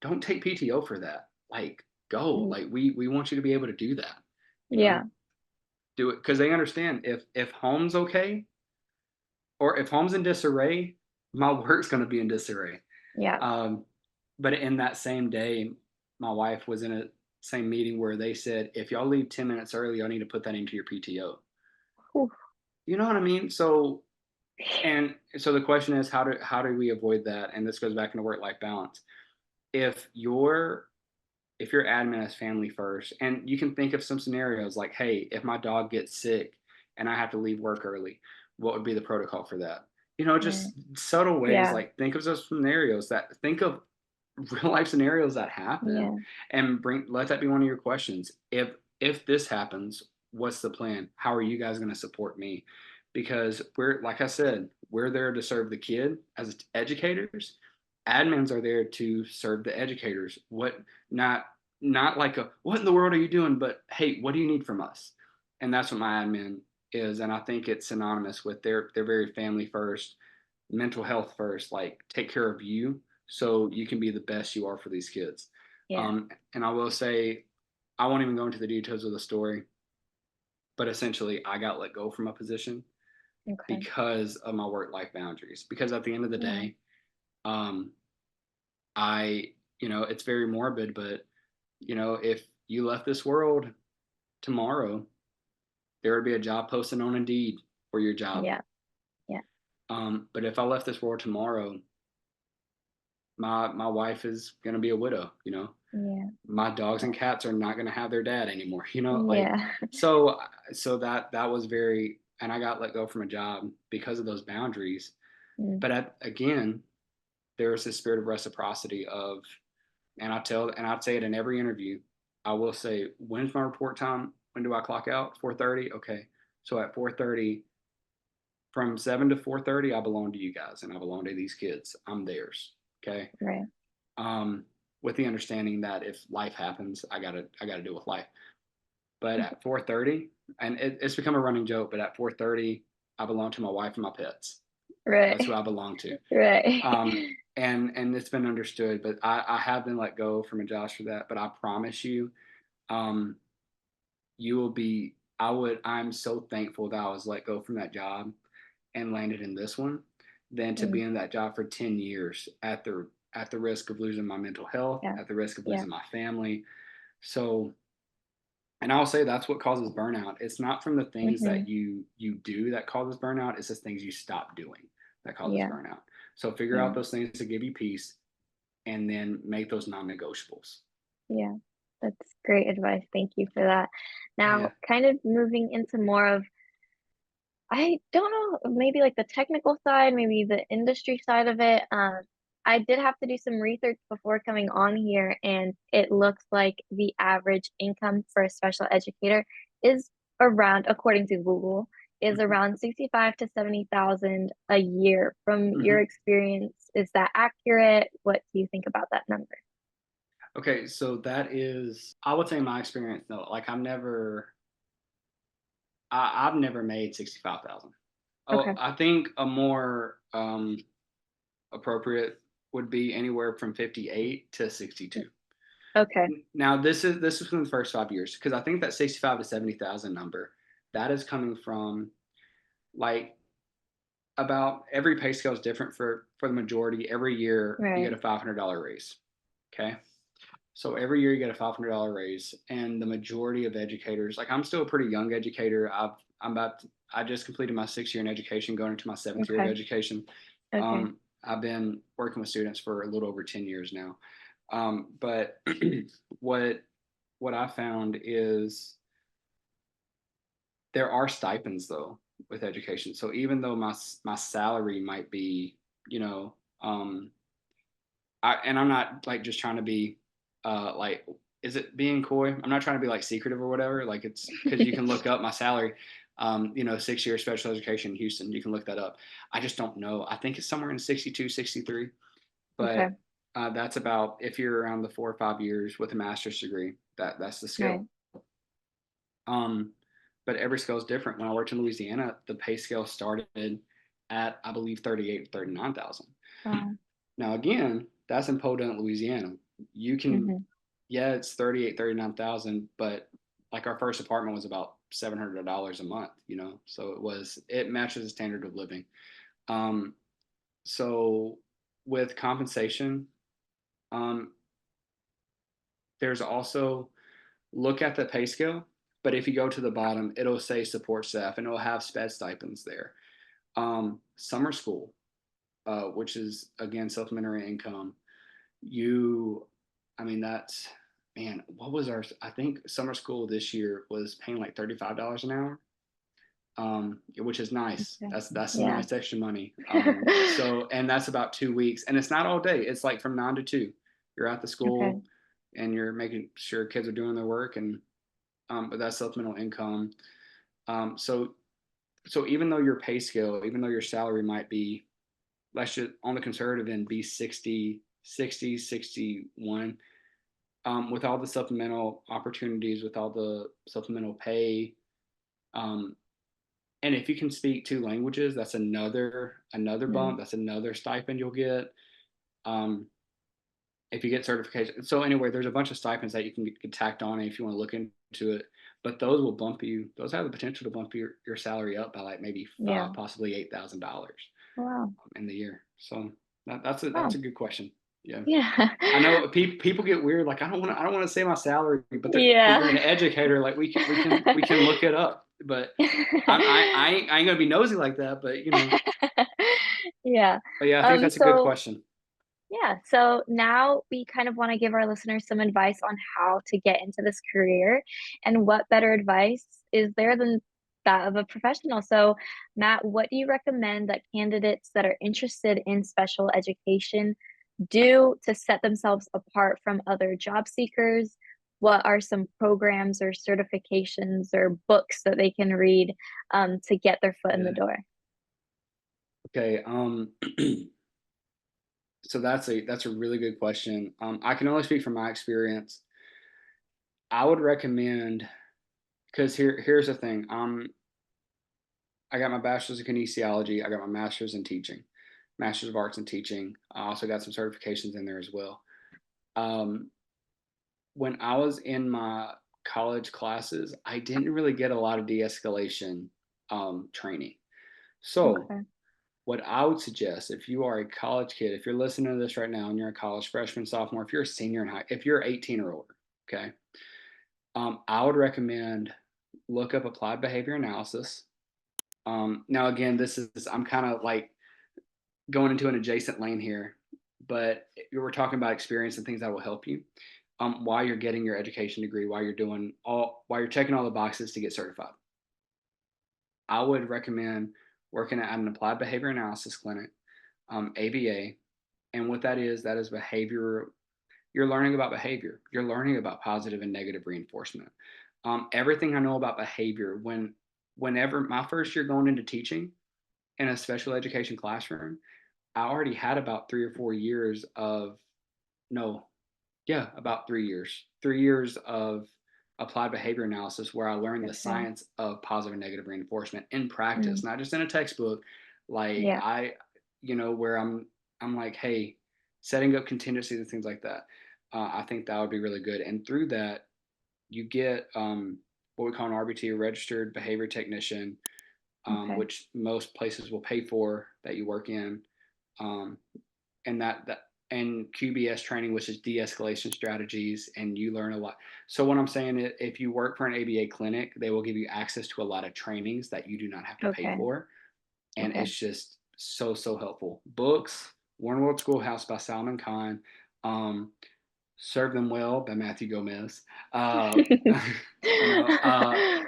don't take PTO for that. Like, go. Mm. Like, we want you to be able to do that. You know, Yeah. do it because they understand if home's okay or if home's in disarray, my work's going to be in disarray. Yeah. Um, but in that same day, my wife was in a same meeting where they said, if y'all leave 10 minutes early, y'all need to put that into your PTO. Whew. You know what I mean? So the question is, how do we avoid that? And this goes back into work life balance. If your admin is family first, and you can think of some scenarios like, hey, if my dog gets sick and I have to leave work early, what would be the protocol for that? Right. Just subtle ways, Yeah. like think of those scenarios think of real life scenarios that happen Yeah. and let that be one of your questions. If this happens, what's the plan? How are you guys going to support me? Because we're, like I said, we're there to serve the kid as educators. Admins are there to serve the educators. Not not like a what in the world are you doing, but hey, what do you need from us? And that's what my admin is. And I think it's synonymous with they're very family first, mental health first, like take care of you so you can be the best you are for these kids. Yeah. And I will say, I won't even go into the details of the story, but essentially, I got let go from a position Okay. because of my work life boundaries. Because at the end of the Yeah. day, um, it's very morbid, but if you left this world tomorrow, there would be a job posted on Indeed for your job. Yeah. Yeah. But if I left this world tomorrow, my wife is gonna be a widow. Yeah. My dogs and cats are not gonna have their dad anymore. Like Yeah. so that was very, and I got let go from a job because of those boundaries. Mm. But again, there was this spirit of reciprocity of, and I'd say it in every interview. I will say, when's my report time? When do I clock out? 4:30. Okay, so at 4:30, from 7 to 4:30, I belong to you guys, and I belong to these kids. I'm theirs. Okay. Right. Um, with the understanding that if life happens, I gotta deal with life. But at 4:30, and it's become a running joke, but at 4:30, I belong to my wife and my pets. Right. That's who I belong to. Right. And it's been understood, but I have been let go from a job for that. But I promise you, um, you will be. I'm so thankful that I was let go from that job and landed in this one, than to Mm, be in that job for 10 years at the risk of losing my mental health, yeah. at the risk of Yeah. losing my family. So, and I'll say that's what causes burnout. It's not from the things Mhm. that you do that causes burnout. It's just things you stop doing that causes Yeah. burnout. So figure Yeah. out those things to give you peace, and then make those non-negotiables. Yeah. That's great advice. Thank you for that. Yeah. Now, kind of moving into more of I don't know, maybe like the technical side, maybe the industry side of it. I did have to do some research before coming on here, and it looks like the average income for a special educator is around, according to Google, is Mm-hmm. around 65 to 70,000 a year. From your Mm-hmm. experience, is that accurate? What do you think about that number? Okay, so that is, I would say my experience. No, like I've never made 65,000. Oh, Okay. I think a more appropriate would be anywhere from 58 to 62. Okay. Now this is from the first 5 years, because I think that 65 to 70,000 number, that is coming from, like, about every pay scale is different for the majority. Every year you Right. get a $500 raise. Okay. So every year you get a $500 raise, and the majority of educators, like, I'm still a pretty young educator. I just completed my 6 year in education, going into my seventh year of Okay. education. Okay. I've been working with students for a little over 10 years now. But what what I found is there are stipends, though, with education. So even though my salary might be, you know, um, and I'm not like just trying to be, like, is it being coy? I'm not trying to be like secretive or whatever. Like, it's because you can look up my salary. 6 year special education in Houston. You can look that up. I just don't know. I think it's somewhere in 62, 63. Okay. But that's about, if you're around the 4 or 5 years with a master's degree, that's the Right. scale. Um, but every scale is different. When I worked in Louisiana, the pay scale started at, I believe, 38, 39,000. Wow. Now, again, that's in Podunk, Louisiana. You can, Mhm. yeah, it's 38, 39,000, but like our first apartment was about $700 a month, so it matches the standard of living. Um, so with compensation, um, there's also, look at the pay scale, but if you go to the bottom, it'll say support staff and it'll have sped stipends there. Summer school, which is again supplementary income. You, I mean, that's, man, what was our? I think summer school this year was paying like $35 an hour, which is nice. Okay. That's some Yeah. nice extra money. And that's about 2 weeks, and it's not all day. It's like from 9 to 2. You're at the Okay. school, and you're making sure kids are doing their work, and but that's supplemental income. So even though your pay scale, even though your salary might be, let's just on the conservative end, be 60, 60, 61, with all the supplemental opportunities, with all the supplemental pay, um, and if you can speak 2 languages, that's another Mm, bump. That's another stipend you'll get. Um, if you get certification. So anyway, there's a bunch of stipends that you can get tacked on if you want to look into it. But those will bump you. Those have the potential to bump your salary up by like maybe yeah. five, possibly $8,000 Wow. in the year. So that's Wow. a good question. Yeah. Yeah. I know people get weird. Like, I don't want to say my salary, but you're Yeah. an educator. Like, we can look it up. But I ain't gonna be nosy like that. Yeah. But yeah, I think that's a good So question. yeah, so now we kind of want to give our listeners some advice on how to get into this career, and what better advice is there than that of a professional? So, Matt, what do you recommend that candidates that are interested in special education do to set themselves apart from other job seekers? What are some programs or certifications or books that they can read to get their foot in the Yeah. door? Okay. So that's a really good question. I can only speak from my experience. I would recommend, because here's the thing. I got my bachelor's in kinesiology. I got my master's in teaching, master's of arts in teaching. I also got some certifications in there as well. Um, when I was in my college classes, I didn't really get a lot of de-escalation training. So Okay. what I would suggest, if you are a college kid, if you're listening to this right now and you're a college freshman, sophomore, if you're a senior in high, if you're 18 or older, okay, I would recommend look up applied behavior analysis. Now, again, this is I'm kind of like going into an adjacent lane here, but you were talking about experience and things that will help you while you're getting your education degree, while you're checking all the boxes to get certified. I would recommend working at an applied behavior analysis clinic, ABA, and what that is behavior. You're learning about behavior. You're learning about positive and negative reinforcement. Everything I know about behavior whenever my first year going into teaching in a special education classroom, I already had about 3 or 4 years of no, yeah, about 3 years. 3 years of applied behavior analysis where I learned the Okay. science of positive and negative reinforcement in Mm. practice, not just in a textbook. Like Yeah. where I'm like, hey, setting up contingencies and things like that. I think that would be really good. And through that, you get what we call an RBT, a registered behavior technician, Okay. which most places will pay for that you work in. Um, and that and QBS training, which is de-escalation strategies, and you learn a lot. So what I'm saying is, if you work for an ABA clinic, they will give you access to a lot of trainings that you do not have to pay Okay. for, and Okay. it's just so helpful. Books: One World Schoolhouse by Salman Khan, um, Serve Them Well by Matthew Gomez. Uh, you know,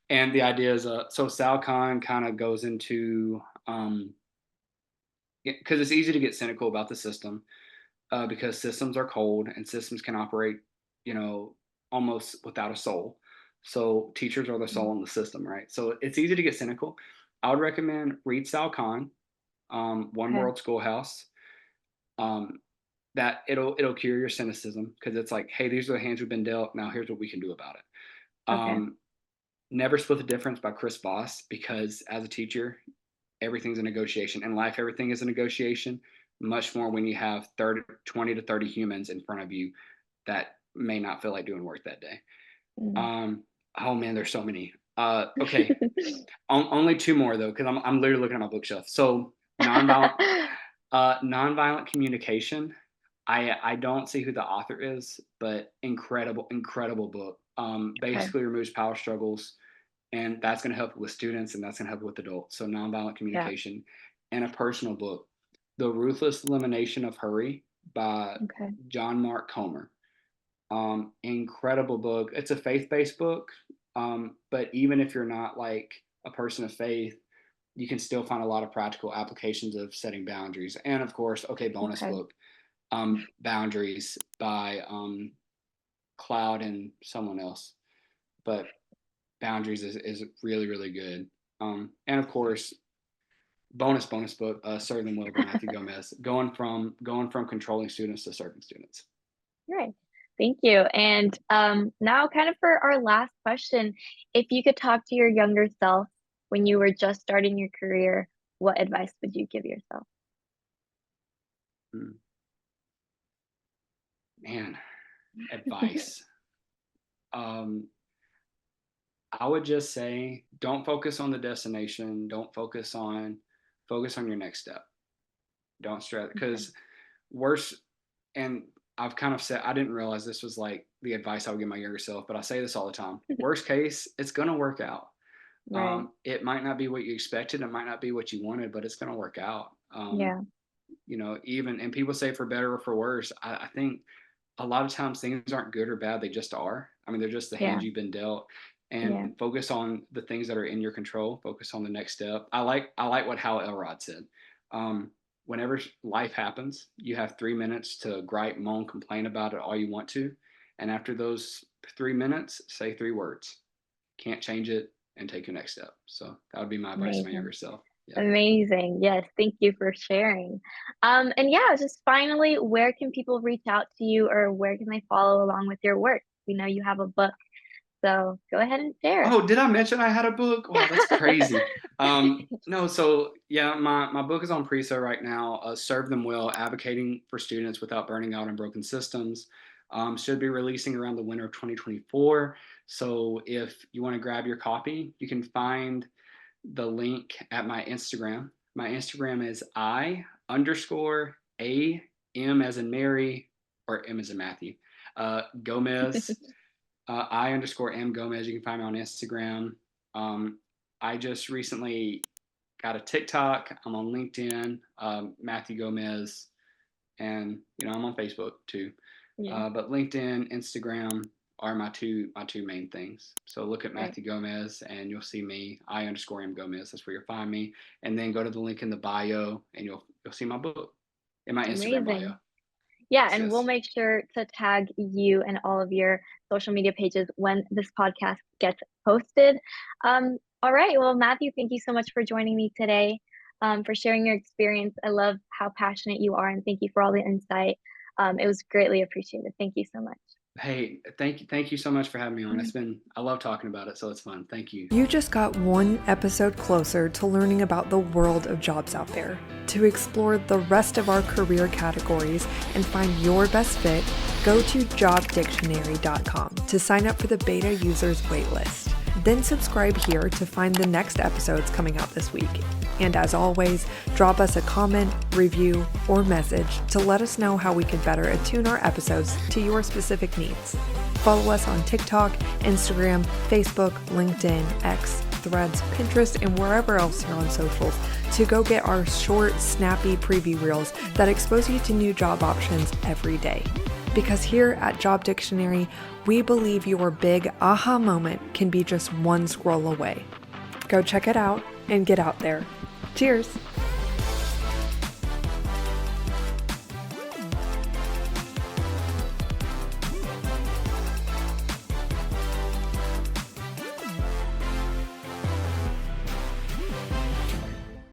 and the idea is, so Sal Khan kind of goes into because it's easy to get cynical about the system because systems are cold and systems can operate, you know, almost without a soul. So teachers are the Mm. soul in the system, right? So it's easy to get cynical. I would recommend read Sal Khan, One Okay. World Schoolhouse. Um, that it'll cure your cynicism because it's like, hey, these are the hands we've been dealt. Now here's what we can do about it. Okay. Um, Never Split the Difference by Chris Voss, because as a teacher, everything's a negotiation. In life, everything is a negotiation, much more when you have 20 to 30 humans in front of you that may not feel like doing work that day. Mm. Um, oh man, there's so many. Okay, only two more though, because I'm literally looking at my bookshelf. So nonviolent communication. I don't see who the author is, but incredible book. Okay. Basically removes power struggles, and that's going to help with students, and that's going to help with adults. So nonviolent Yeah. communication, and a personal book, The Ruthless Elimination of Hurry by Okay. John Mark Comer. Incredible book. It's a faith-based book, but even if you're not like a person of faith, you can still find a lot of practical applications of setting boundaries. And of course, okay, bonus Okay. book, Boundaries by Cloud and someone else. But Boundaries is really good. And of course, bonus book, Serve Them Well by Matthew Gomez, going from controlling students to serving students. Right. Thank you. And now, kind of for our last question, if you could talk to your younger self when you were just starting your career, what advice would you give yourself? Mm, man, advice. Um, I would just say don't focus on the destination. Don't focus on your next step. Don't stress Okay. because worse. And I've kind of said I didn't realize this was like the advice I would give my younger self, but I say this all the time. Worst case, it's gonna work out. Right. It might not be what you expected. It might not be what you wanted, but it's gonna work out. Yeah. Even and people say for better or for worse. I think a lot of times things aren't good or bad, they just are. I mean, they're just the Yeah. hands you've been dealt. And Yeah. focus on the things that are in your control. Focus on the next step. I like what Hal Elrod said. Um, Whenever life happens, you have 3 minutes to gripe, moan, complain about it all you want to, and after those 3 minutes, say three words. Can't change it, and take your next step. So that would be my advice to my Amazing. younger self. Yeah. Amazing. Yes. Thank you for sharing. And yeah, just finally, where can people reach out to you or where can they follow along with your work? We know you have a book. So go ahead and share. Oh, did I mention I had a book? Wow, that's crazy. No, so yeah, my book is on pre-sale right now. Serve Them Well, Advocating for Students Without Burning Out in Broken Systems. Should be releasing around the winter of 2024. So if you want to grab your copy, you can find the link at my Instagram. My Instagram is I_AM as in Mary, or M as in Matthew, Gomez. I_M Gomez. You can find me on Instagram. I just recently got a TikTok. I'm on LinkedIn, Matthew Gomez, and I'm on Facebook too. Yeah, But LinkedIn, Instagram are my two main things. So look at right. Matthew Gomez, and you'll see me. I_M Gomez. That's where you'll find me. And then go to the link in the bio, and you'll see my book in my Instagram bio. Amazing. Yeah, Yes, and we'll yes. make sure to tag you and all of your social media pages when this podcast gets posted. All right. Well, Matthew, thank you so much for joining me today, for sharing your experience. I love how passionate you are, and thank you for all the insight. It was greatly appreciated. Thank you so much. Hey, thank you so much for having me on. I love talking about it, so it's fun. Thank you. You just got one episode closer to learning about the world of jobs out there. To explore the rest of our career categories and find your best fit, go to jobdictionary.com to sign up for the beta users waitlist. Then subscribe here to find the next episodes coming out this week. And as always, drop us a comment, review, or message to let us know how we could better attune our episodes to your specific needs. Follow us on TikTok, Instagram, Facebook, LinkedIn, X, Threads, Pinterest, and wherever else you're on socials to go get our short, snappy preview reels that expose you to new job options every day. Because here at Job Dictionary, we believe your big aha moment can be just one scroll away. Go check it out and get out there. Cheers!